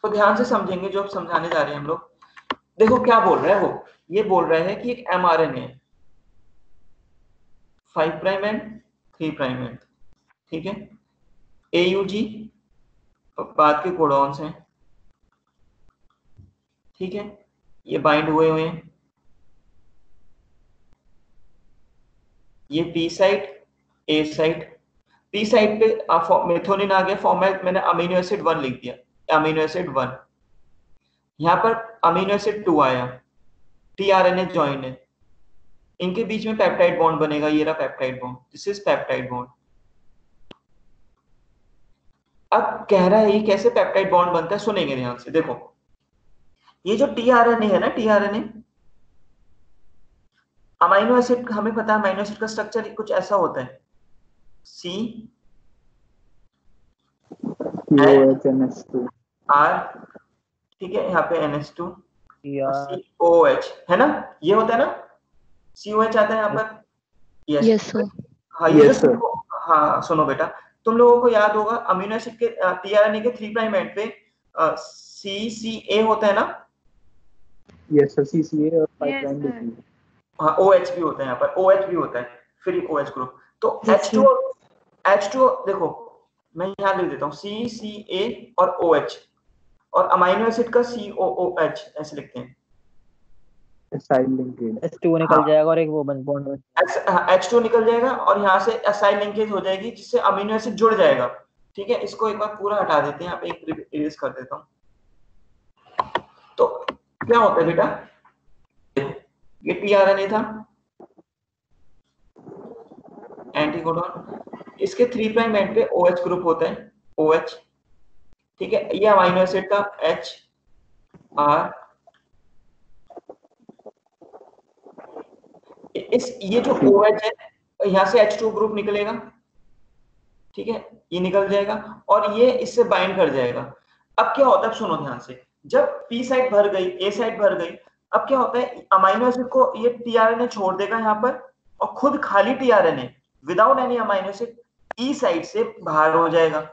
तो ध्यान से समझेंगे जो समझाने जा रहे हैं हम लोग। देखो क्या बोल रहा है वो, ये बोल रहा है कि एक mRNA 5 prime and 3 prime and, ठीक है, AUG बाद के कोडॉन्स हैं, ठीक है, ये बाइंड हुए हुए हैं, ये पी साइट ए साइट, पी साइट पे मेथोनिन आ गया, फॉर्मेट मैंने अमीनो एसिड 1 लिख दिया, अमीनो एसिड 1, यहाँ पर अमीनो एसिड 2 आया, टीआरएनए जॉइन है, इनके बीच में पेप्टाइड बॉन्ड बनेगा, ये रहा peptide bond, this is peptide bond. अब कह रहा है ये कैसे पेप्टाइड बॉन्ड बनता है, सुनेंगे ध्यान से। देखो ये जो टीआरएनए है ना, टीआरएनए अमीनो एसिड, हमें पता है अमीनो एसिड का स्ट्रक्चर कुछ ऐसा होता है, C COH R, ठीक है, यहाँ पे NH2 COH है ना, ये होता है ना, COH आता है यहाँ पर, यस सर। हाँ ये हाँ सुनो बेटा, तुम लोगों को याद होगा अमीनो एसिड के टीआरएनए के 3 प्राइम एंड पे CCA होता है ना, यस सर, CCA और 5 प्राइम भी, हाँ OH भी होता है, यहाँ पर OH भी होता है, फिर एक OH ग्रुप। तो H2O देखो मैं यहाँ लिख देता हूँ CCA और OH, और अमाइनो एसिड का COOH ऐसे लिखते हैं। Acyl linkage. H2 निकल जाएगा और एक वो बन बॉन्ड बन H2 निकल जाएगा और यहाँ से असाइल लिंकेज हो जाएगी जिससे अमीनो एसिड जुड़ जाएगा। ठीक है, इसको एक बार पूरा हटा देते हैं, यहाँ पे एक इरेज कर देता हूँ। तो क्या होता है बेटा, ये tRNA था, एंटीकोडॉन, इसके 3 प्राइम एंड पे OH ग्रुप होता है, OH। ठीक है, ये अमीनो एसिड था H R, ये जो OH है यहाँ से H2 ग्रुप निकलेगा। ठीक है, ये निकल जाएगा और ये इससे बाइंड कर जाएगा। अब क्या होता है, सुनो ध्यान से, जब P साइट भर गई, A साइट भर गई, अब क्या होता है, अमीनो एसिड को ये tRNA छोड़ देगा यहाँ पर और खुद खाली tRNA without any amino acid E site से बाहर हो जाएगा।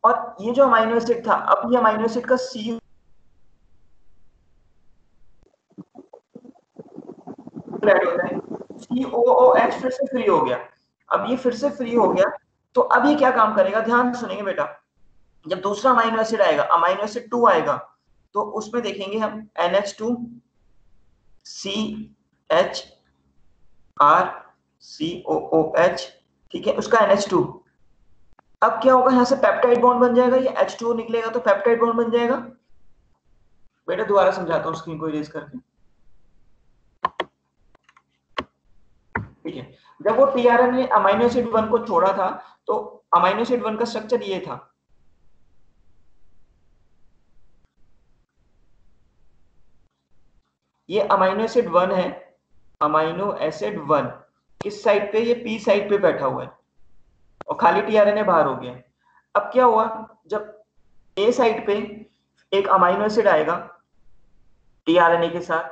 और ये जो अमीनो एसिड था, अब ये अमीनो एसिड का C ऐड होता है, COOH फिर से फ्री हो गया। अब ये फिर से फ्री हो गया तो अब ये क्या काम करेगा, ध्यान सुनेंगे बेटा। जब दूसरा अमीनो एसिड आएगा, अमीनो एसिड 2 आएगा, तो उसमें देखेंगे हम NH2 CH R COOH। ठीक है, उसका NH2। अब क्या होगा, यहाँ से पेप्टाइड बॉन्ड बन जाएगा, ये H2 निकलेगा तो पेप्टाइड बॉन्ड बन जाएगा। बेटा दोबारा समझाता हूँ स्क्रीन को इरेज करके। ठीक है, जब वो tRNA ने अमीनो एसिड 1 को छोड़ा था तो अमीनो एसिड 1 का स्ट्रक्चर ये था। ये अमीनो एसिड 1 है, अमीनो एसिड 1 किस साइड पे, ये P साइड पे बैठा हुआ है और खाली tRNA बाहर हो गया। अब क्या हुआ, जब A साइड पे एक अमीनो एसिड आएगा tRNA के साथ,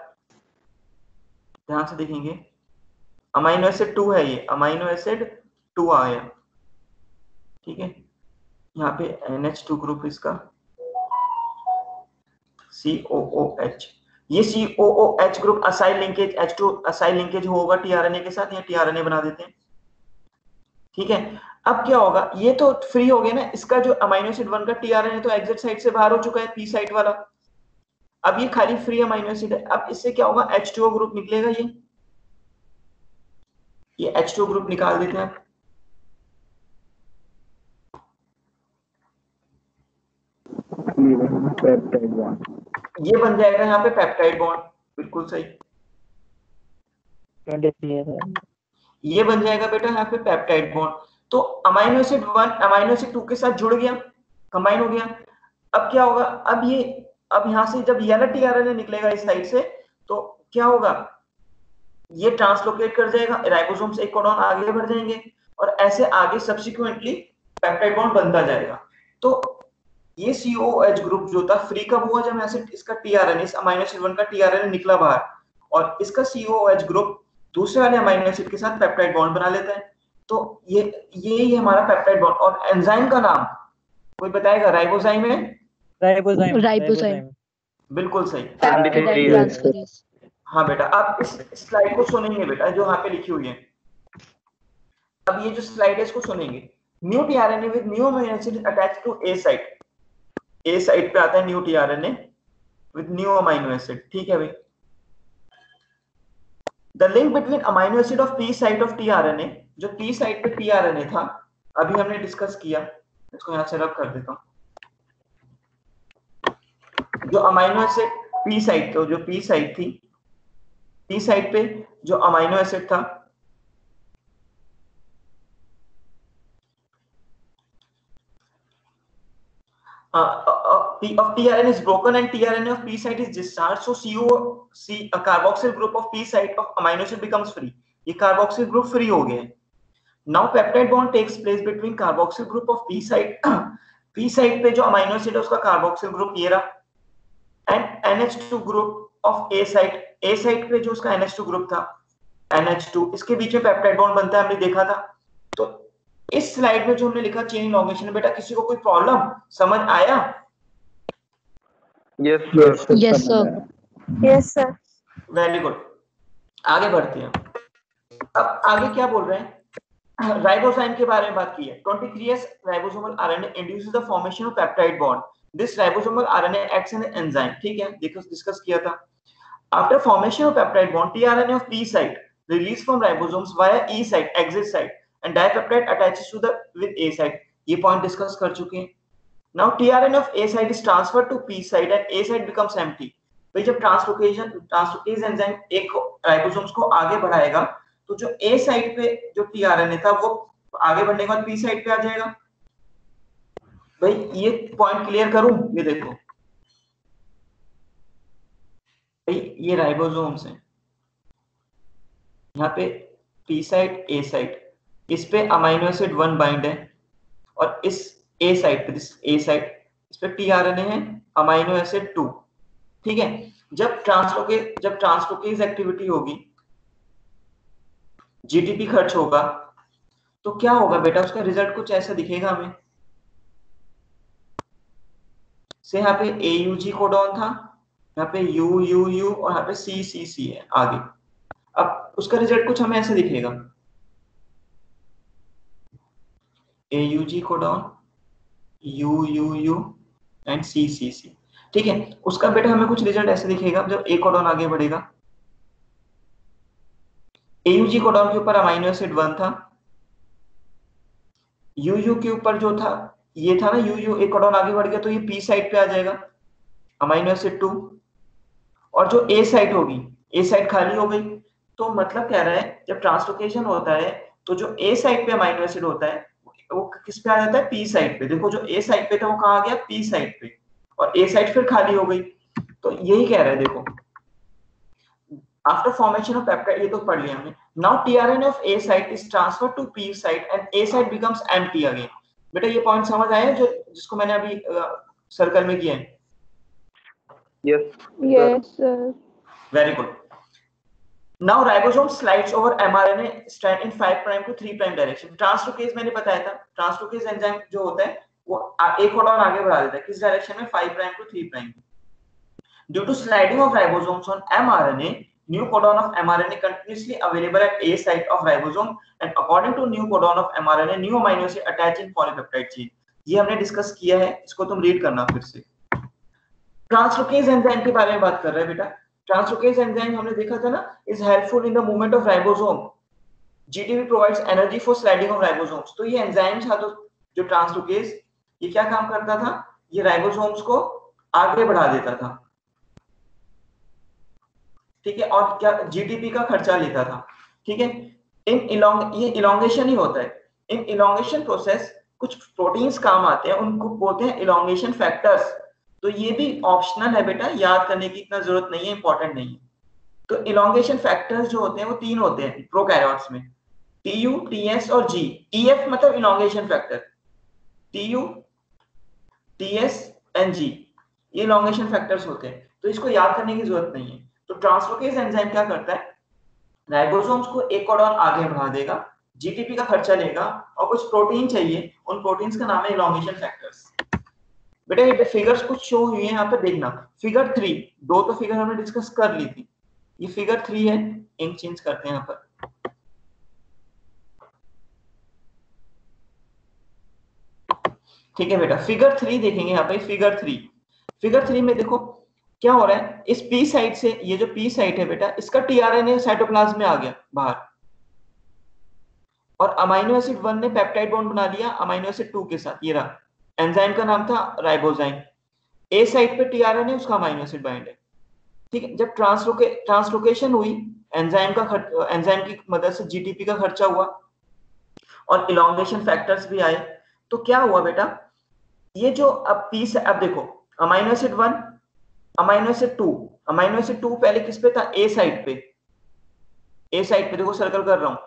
ध्यान से देखेंगे, अमीनो एसिड 2 है, ये अमीनो एसिड 2 आया। ठीक है, यहाँ पे NH2 ग्रुप इसका COOH, ये COOH group acyl linkage H2 acyl linkage होगा tRNA के साथ, यहाँ tRNA बना देते हैं। ठीक है, अब क्या होगा, ये तो फ्री हो गया ना, इसका जो अमीनो एसिड 1 का tRNA तो एग्जिट साइड से बाहर हो चुका है, P साइड वाला। अब ये खाली फ्री अमीनो एसिड है। अब इससे क्या होगा, H2O ग्रुप निकलेगा, ये H2 ग्रुप निकाल देते हैं। Peptide bond. ये बन जाएगा यहाँ पे पेप्टाइड बॉन्ड, बिल्कुल सही। 23 है सर। ये बन जाएगा बेटा यहाँ पे पेप्टाइड बॉन्ड। तो अमीनो एसिड 1 अमीनो एसिड 2 के साथ जुड़ गया, कंबाइन हो गया। अब क्या होगा, अब यहाँ से जब ये वाला tRNA निकलेगा इस साइड से, तो क्या होगा, ये ट्रांसलोकेट कर जाएगा, राइबोसोम से एक कोडॉन आगे बढ़ जाएंगे और ऐसे आगे सब्सिक्वेंटली पेप्टाइड बॉन्ड बनता जाएगा। तो ये COOH ग्रुप जो था फ्री कब हुआ, जब यहाँ से इसका tRNA, इस अमीनो एसिड 1 का tRNA निकला बाहर और इसका COOH ग्रुप दूसरे वाले अमीनो एसिड के साथ पेप्टाइड बॉन्ड बना लेता है। तो ये हमारा पेप्टाइड बॉन्ड। और एंजाइम का नाम कोई बताएगा, राइबोजाइम है, राइबोजाइम। बिल्कुल सही। Peptide transferase. हाँ बेटा, आप इस स्लाइड को सुनेंगे बेटा, जो यहाँ पे लिखी हुई है। अब ये जो स्लाइड है इसको सुनेंगे। New tRNA with new amino acid attached to A site, A site पे आता है new tRNA with new amino acid. ठीक है भाई, the link between amino acid of P site of tRNA, जो P साइट पे tRNA था अभी हमने डिस्कस किया, इसको यहाँ से रब कर देता हूँ। जो अमीनो एसिड P साइट, तो जो P साइट थी, P साइट पे जो अमीनो एसिड था P of tRNA is broken and tRNA of P site is discharged, so a carboxyl group of P site of amino acid becomes free. ये carboxyl group free हो गए। Now peptide bond takes place between carboxyl group of P site P site पे जो amino acid है उसका carboxyl group ये रहा, and NH2 group of A site पे जो उसका NH2 ग्रुप था NH2, इसके बीच में पेप्टाइड बॉन्ड बनता है, हमने देखा था। तो इस स्लाइड में जो हमने लिखा चेन इलॉन्गेशन, बेटा किसी को कोई प्रॉब्लम समझ आया? Yes sir. Yes sir. Yes sir. Very good, आगे बढ़ते हैं। अब आगे क्या बोल रहे हैं, राइबोजाइम के बारे में बात की है। 23S ribosomal RNA induces the formation of peptide bond this ribosomal RNA acts an enzyme, ठीक है, देखो डिस्कस किया था। After formation of peptide bond, tRNA of P site release from ribosomes via E site, exit site, and dipeptide attaches to the with A site. ये point discuss कर चुके हैं। Now tRNA of A site is transferred to P site and A site becomes empty. भाई जब translocase enzyme एक ribosomes को आगे बढ़ाएगा तो जो ए साइट पे जो टीआरएनए था वो आगे बढ़ने के बाद पी साइट पे आ जाएगा। भाई ये पॉइंट क्लियर करूं, ये देखो भाई ये राइबोसोम्स हैं, यहाँ पे पी साइट ए साइट, इस पे अमीनो एसिड 1 बाइंड है और इस ए साइट पे, इस पे टीआरएनए है अमीनो एसिड 2, ठीक है। जब ट्रांसलोकेज एक्टिविटी होगी, जीटीपी खर्च होगा, तो क्या होगा बेटा, उसका रिजल्ट कुछ ऐसा दिखेगा हमें। से यहाँ पे AUG कोडॉन था, यहाँ पे UUU और यहाँ पे CCC है आगे। अब उसका रिजल्ट कुछ हमें ऐसा दिखेगा, AUG codon, UUU and CCC, ठीक है। उसका बेटा हमें कुछ रिजल्ट ऐसे दिखेगा जब ए कोडॉन आगे बढ़ेगा। AUG कोडॉन के ऊपर अमीनो एसिड 1 था, UU के ऊपर जो था ये था ना UU, ए कोडॉन आगे बढ़ गया तो ये पी साइट पे आ जाएगा अमीनो एसिड 2, और जो ए साइट होगी, ए साइट खाली हो गई। तो मतलब कह रहा है जब ट्रांसलोकेशन होता है तो जो ए साइट पे अमीनो एसिड होता है वो किस पे आ जाता है, पी साइट पे। देखो जो ए साइट पे था वो कहाँ आ गया, पी साइट पे, और ए साइट फिर खाली हो गई। तो यही कह रहा है, देखो आफ्टर फॉर्मेशन ऑफ पेप्टाइड, ये तो पढ़ लिया हमने। Now tRNA of A site is transferred to P site and A site becomes empty again. बेटा ये पॉइंट समझ आया जो जिसको मैंने अभी सर्कल में किया है? Yes sir. Very good. Now ribosome slides over mRNA strand in 5 prime to 3 prime direction. Translocase मैंने बताया था, ट्रांसलोकेज एंजाइम जो होता है वो एक कोडॉन आगे बढ़ा देता है, किस डायरेक्शन में, 5 prime to 3 prime. Due to sliding of ribosomes on mRNA, new codon of mRNA continuously available at A site of ribosome, and according to new codon of mRNA, new amino acid attach in polypeptide chain। ये हमने discuss किया है, इसको तुम read करना फिर से। Translocase enzyme के बारे में बात कर रहे हैं बेटा। ट्रांसलोकेज एंजाइम हमने देखा था ना, is helpful in the movement of ribosome। GTP provides energy for sliding of ribosomes। तो ये एंजाइम था तो जो ट्रांसलोकेज, ये क्या काम करता था, ये राइबोसोम्स को आगे बढ़ा देता था, ठीक है, और क्या जीटीपी का खर्चा लेता था, ठीक है। ये इलोंगेशन ही होता है। इन इलोंगेशन प्रोसेस कुछ प्रोटीन्स काम आते हैं, उनको बोलते हैं इलोंगेशन फैक्टर्स। तो ये भी ऑप्शनल है बेटा, याद करने की इतना जरूरत नहीं है, इंपॉर्टेंट नहीं है। तो इलोंगेशन फैक्टर्स जो होते हैं वो 3 होते हैं प्रोकैरियोट्स में, TU, TS और G। EF मतलब elongation factor, TU, TS and G, ये इलोंगेशन फैक्टर्स होते हैं, तो इसको याद करने की जरूरत नहीं है। तो ट्रांसलोकेज एंजाइम क्या करता है, राइबोसोम्स को एक कोडॉन आगे बढ़ा देगा, जीटीपी का खर्चा लेगा, और कुछ प्रोटीन चाहिए, उन प्रोटीन्स का नाम है इलोंगेशन फैक्टर्स। बेटा ये फिगर्स कुछ शो हुई है यहाँ पे, देखना। फिगर 3, 2 तो फिगर हमने डिस्कस कर ली थी, ये फिगर 3 है, इंक चेंज करते हैं यहाँ पर। ठीक है बेटा, फिगर 3 देखेंगे यहाँ पे, फिगर 3 में देखो क्या हो रहा है, इस पी साइट से, ये जो पी साइट है बेटा, इसका टीआरएनए साइटोप्लाज्म में आ गया बाहर, और अमीनो एसिड 1 ने पेप्टाइड बॉन्ड बना लिया अमीनो एसिड 2 के साथ। ये रहा, एंजाइम का नाम था राइबोजाइम। ए साइट पे टीआरएनए, उसका अमीनो एसिड बाइंड है, ठीक है। जब ट्रांसलोकेशन हुई, एंजाइम की मदद से जीटीपी का खर्चा हुआ और इलोंगेशन फैक्टर्स भी आए, तो क्या हुआ बेटा, ये जो अब देखो amino acid 1, amino acid 2, amino acid 2 पहले किस पे था, ए साइट पे, देखो सर्कल कर रहा हूं।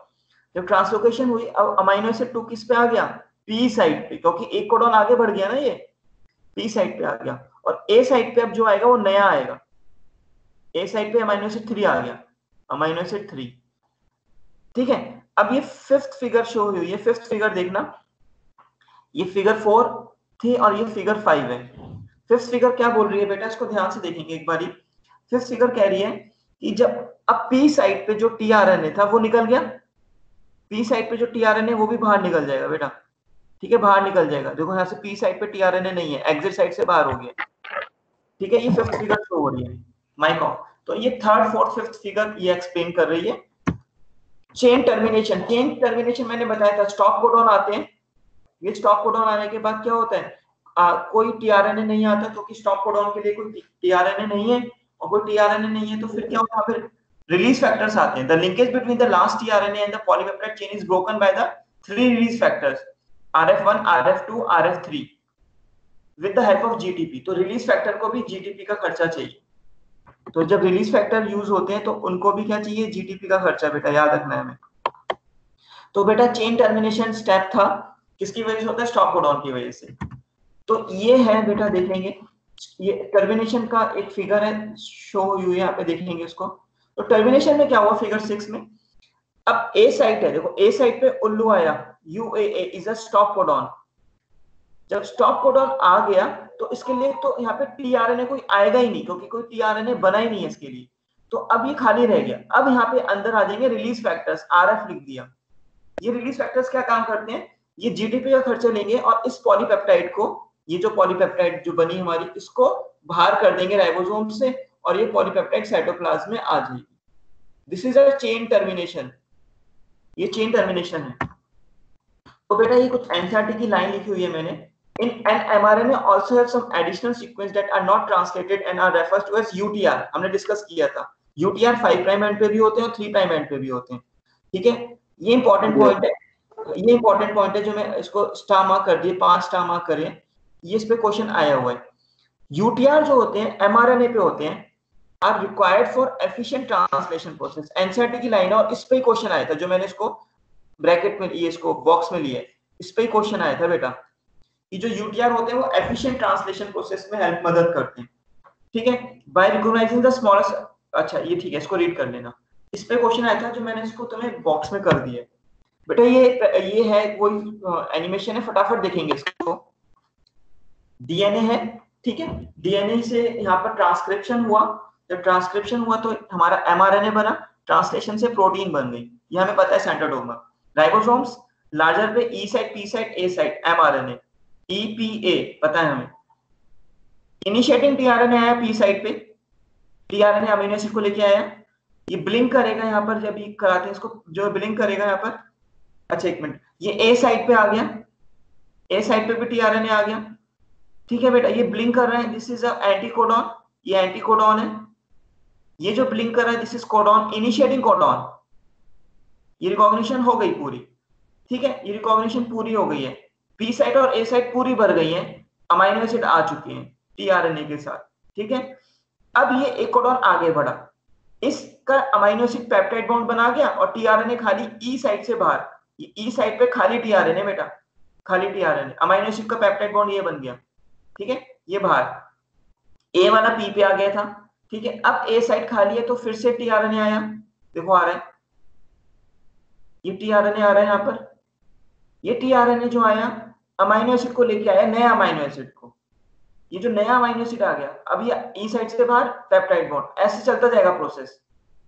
जब ट्रांसलोकेशन हुई, अब अमीनो एसिड 2 किस पे आ गया, पी साइट पे, क्योंकि एक कोडॉन आगे बढ़ गया ना, ये पी साइट पे आ गया। और ए साइट पे अब जो आएगा वो नया आएगा, ए साइट पे अमीनो एसिड 3 आ गया, अमीनो एसिड 3, ठीक है। अब ये 5th फिगर शो हुई है, 5th फिगर देखना, ये फिगर 4 थी और ये फिगर 5 है। 5th फिगर क्या बोल रही है बेटा, इसको ध्यान से देखेंगे एक बारी। 5th फिगर कह रही है कि जब अब पी साइट पे जो टीआरएनए था वो निकल गया, पी साइट पे जो टीआरएनए वो भी बाहर निकल जाएगा बेटा, ठीक है, बाहर निकल जाएगा। देखो यहाँ से पी साइड पे टीआरएनए नहीं है, एग्जिट साइड से बाहर हो गया। ठीक है, ये फिफ्थ फिगर शो हो रही है माइकॉम। तो ये थर्ड फोर्थ फिफ्थ फिगर ये एक्सप्लेन कर रही है। चेन टर्मिनेशन, चेन टर्मिनेशन मैंने बताया था, स्टॉप कोडॉन आते हैं। ये स्टॉप कोडॉन आने के बाद क्या होता है, कोई टीआरएनए नहीं आता, तो कि स्टॉप कोडॉन के लिए कोई टीआरएनए नहीं है, और कोई टीआरएनए नहीं है तो फिर क्या होता है, फिर रिलीज फैक्टर्स आते हैं। The linkage between the last tRNA and the polypeptide chain is broken by the 3 release factors RF1, RF2, RF3 with the help of GTP. तो रिलीज फैक्टर को भी जीटीपी का खर्चा चाहिए। तो जब रिलीज फैक्टर यूज होते हैं तो उनको भी क्या चाहिए, जीटीपी का खर्चा, बेटा याद रखना है हमें। तो बेटा चेन टर्मिनेशन स्टेप था, किसकी वजह से होता है, स्टॉप कोडॉन की वजह से। तो ये है बेटा, देखेंगे ये टर्मिनेशन का एक फिगर है, शो हुई है यहाँ पे, देखेंगे इसको। तो टर्मिनेशन में क्या हुआ फिगर 6 में, अब ए साइट है, देखो ए साइट पे उल्लू आया, UAA is a stop codon. जब स्टॉप कोडॉन आ गया तो इसके लिए तो यहाँ पे टीआरएनए कोई आएगा ही नहीं, क्योंकि कोई टीआरएनए बना ही नहीं है इसके लिए। तो अब ये खाली रह गया। अब यहाँ पे अंदर आ जाएंगे रिलीज फैक्टर्स, RF लिख दिया। ये रिलीज फैक्टर्स क्या काम करते हैं, ये जीटीपी का खर्चा लेंगे और इस पॉलीपेप्टाइड को, ये जो पॉलीपेप्टाइड जो बनी हमारी, इसको बाहर कर देंगे राइबोसोम से, और ये पॉलीपेप्टाइड साइटोप्लाज्म में आ जाएगी। This is a chain termination, ये चेन टर्मिनेशन है। तो बेटा ये कुछ एनसीईआरटी की लाइन लिखी हुई है मैंने, in an mRNA also have some additional sequence that are not translated and are referred to as UTR। हमने डिस्कस किया था, UTR 5 प्राइम एंड पे भी होते हैं और 3 प्राइम एंड पे भी होते हैं। ठीक है, ये इंपॉर्टेंट पॉइंट है, ये इंपॉर्टेंट पॉइंट है जो मैं इसको स्टार मार्क कर दिए, 5 स्टार मार्क करें, ये इस पे क्वेश्चन आया हुआ है। UTR जो होते हैं mRNA पे होते हैं, are required for efficient translation process. NCERT की लाइन है और इस पे ही क्वेश्चन आया था, जो मैंने इसको ब्रैकेट में लिए, इसको बॉक्स में लिए, इस पे ही क्वेश्चन आया था बेटा। कि जो UTR होते हैं वो एफिशिएंट ट्रांसलेशन प्रोसेस में हेल्प मदद करते हैं। ठीक है, बाय रिकॉग्नाइजिंग द स्मॉलेस्ट, अच्छा ये ठीक है, इसको रीड कर लेना। इस पे क्वेश्चन आया था जो मैंने इसको तुम्हें बॉक्स में कर दिया बेटा। ये है कोई एनिमेशन है, फटाफट देखेंगे इसको। डीएनए है, ठीक है, डीएनए से यहाँ पर ट्रांसक्रिप्शन हुआ, जब ट्रांसक्रिप्शन हुआ तो हमारा mRNA बना, ट्रांसलेशन से प्रोटीन बन गई, ये हमें पता है सेंट्रोडोम। राइबोसोम्स लार्जर पे ई साइट, पी साइट, ए साइट, mRNA EPA पता है हमें। इनिशिएटिंग टीआरएनए आया पी साइड पे, टीआरएनए अमीनो एसिड को लेके आया, ये ब्लिंक करेगा यहाँ पर, जब ये कराते हैं इसको, जो ब्लिंक करेगा यहाँ पर, अच्छा एक मिनट, ये ए साइड पे आ गया, ए साइड पे भी टीआरएनए आ गया। ठीक है बेटा, ये ब्लिंक कर रहे हैं, दिस इज अ एंटीकोडॉन, ये एंटीकोडॉन है। ये जो ब्लिंक कर रहा है this is codon, initiating codon. ये रिकॉग्निशन हो गई पूरी, ठीक है, ये रिकॉग्निशन पूरी हो गई है, पी साइट और ए साइट पूरी भर गई है, अमीनो एसिड आ चुके हैं टीआरएनए के साथ। ठीक है, अब ये एक कोडॉन आगे बढ़ा, इसका अमीनो एसिड पेप्टाइड बॉन्ड बना गया और टीआरएनए खाली ई साइड से बाहर, ये ई साइड पे खाली टीआरएनए बेटा, खाली टीआरएनए, अमीनो एसिड का पेप्टाइड बॉन्ड ये बन गया। ठीक है, ये बाहर ए वाला पी पे आ गया था। ठीक है, अब ए साइड खाली है तो फिर से टीआरएनए आया, देखो आ रहा है, ये टीआरएनए आ रहा है यहाँ पर। ये टीआरएनए जो आया अमीनो एसिड को लेके आया, नया अमीनो एसिड को, ये जो नया अमीनो एसिड आ गया, अब ये ई साइड से बाहर पेप्टाइड बॉन्ड, ऐसे चलता जाएगा प्रोसेस,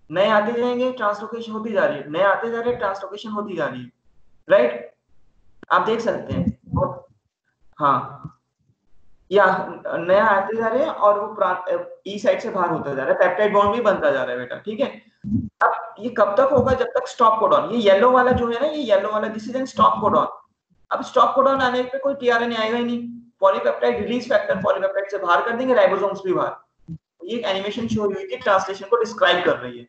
नए आते जाएंगे, ट्रांसलोकेशन होती जा रही है, नए आते जा रहे हैं, ट्रांसलोकेशन होती जा रही है, राइट, आप देख सकते हैं। हाँ, या नया आते जा रहे हैं और वो ई साइड से बाहर होता जा रहा है, पेप्टाइड बॉन्ड भी बनता जा रहा है बेटा। ठीक है, अब ये कब तक होगा, जब तक स्टॉप कोडॉन, ये येलो वाला जो है ना, ये येलो वाला, this is an stop codon. अब स्टॉप कोडॉन आने पे कोई टीआरएनए आएगा ही नहीं, पॉलीपेप्टाइड रिलीज फैक्टर पॉलीपेप्टाइड से बाहर कर देंगे, राइबोसोम्स भी बाहर। ये एक एनिमेशन शो हुई थी, ट्रांसलेशन को डिस्क्राइब कर रही है।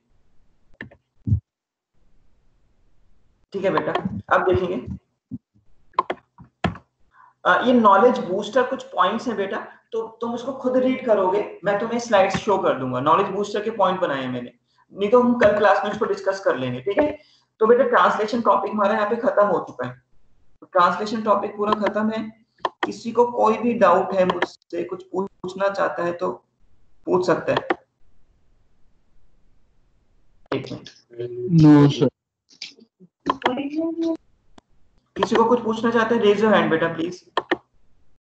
ठीक है बेटा, अब देखेंगे ये नॉलेज बूस्टर कुछ पॉइंट्स हैं बेटा, तो तुम उसको खुद रीड करोगे, मैं तुम्हें स्लाइड्स शो कर दूंगा, नॉलेज बूस्टर के पॉइंट बनाए हैं मैंने, नहीं तो हम कल क्लास में इसको डिस्कस कर लेंगे। ठीक है, तो बेटा ट्रांसलेशन टॉपिक हमारा यहाँ पे खत्म हो चुका है, तो ट्रांसलेशन टॉपिक पूरा खत्म है। किसी को कोई भी डाउट है, मुझसे कुछ पूछना चाहता है तो पूछ सकता है। No sir. किसी को कुछ पूछना चाहते हैं, रेज योर हैंड बेटा प्लीज।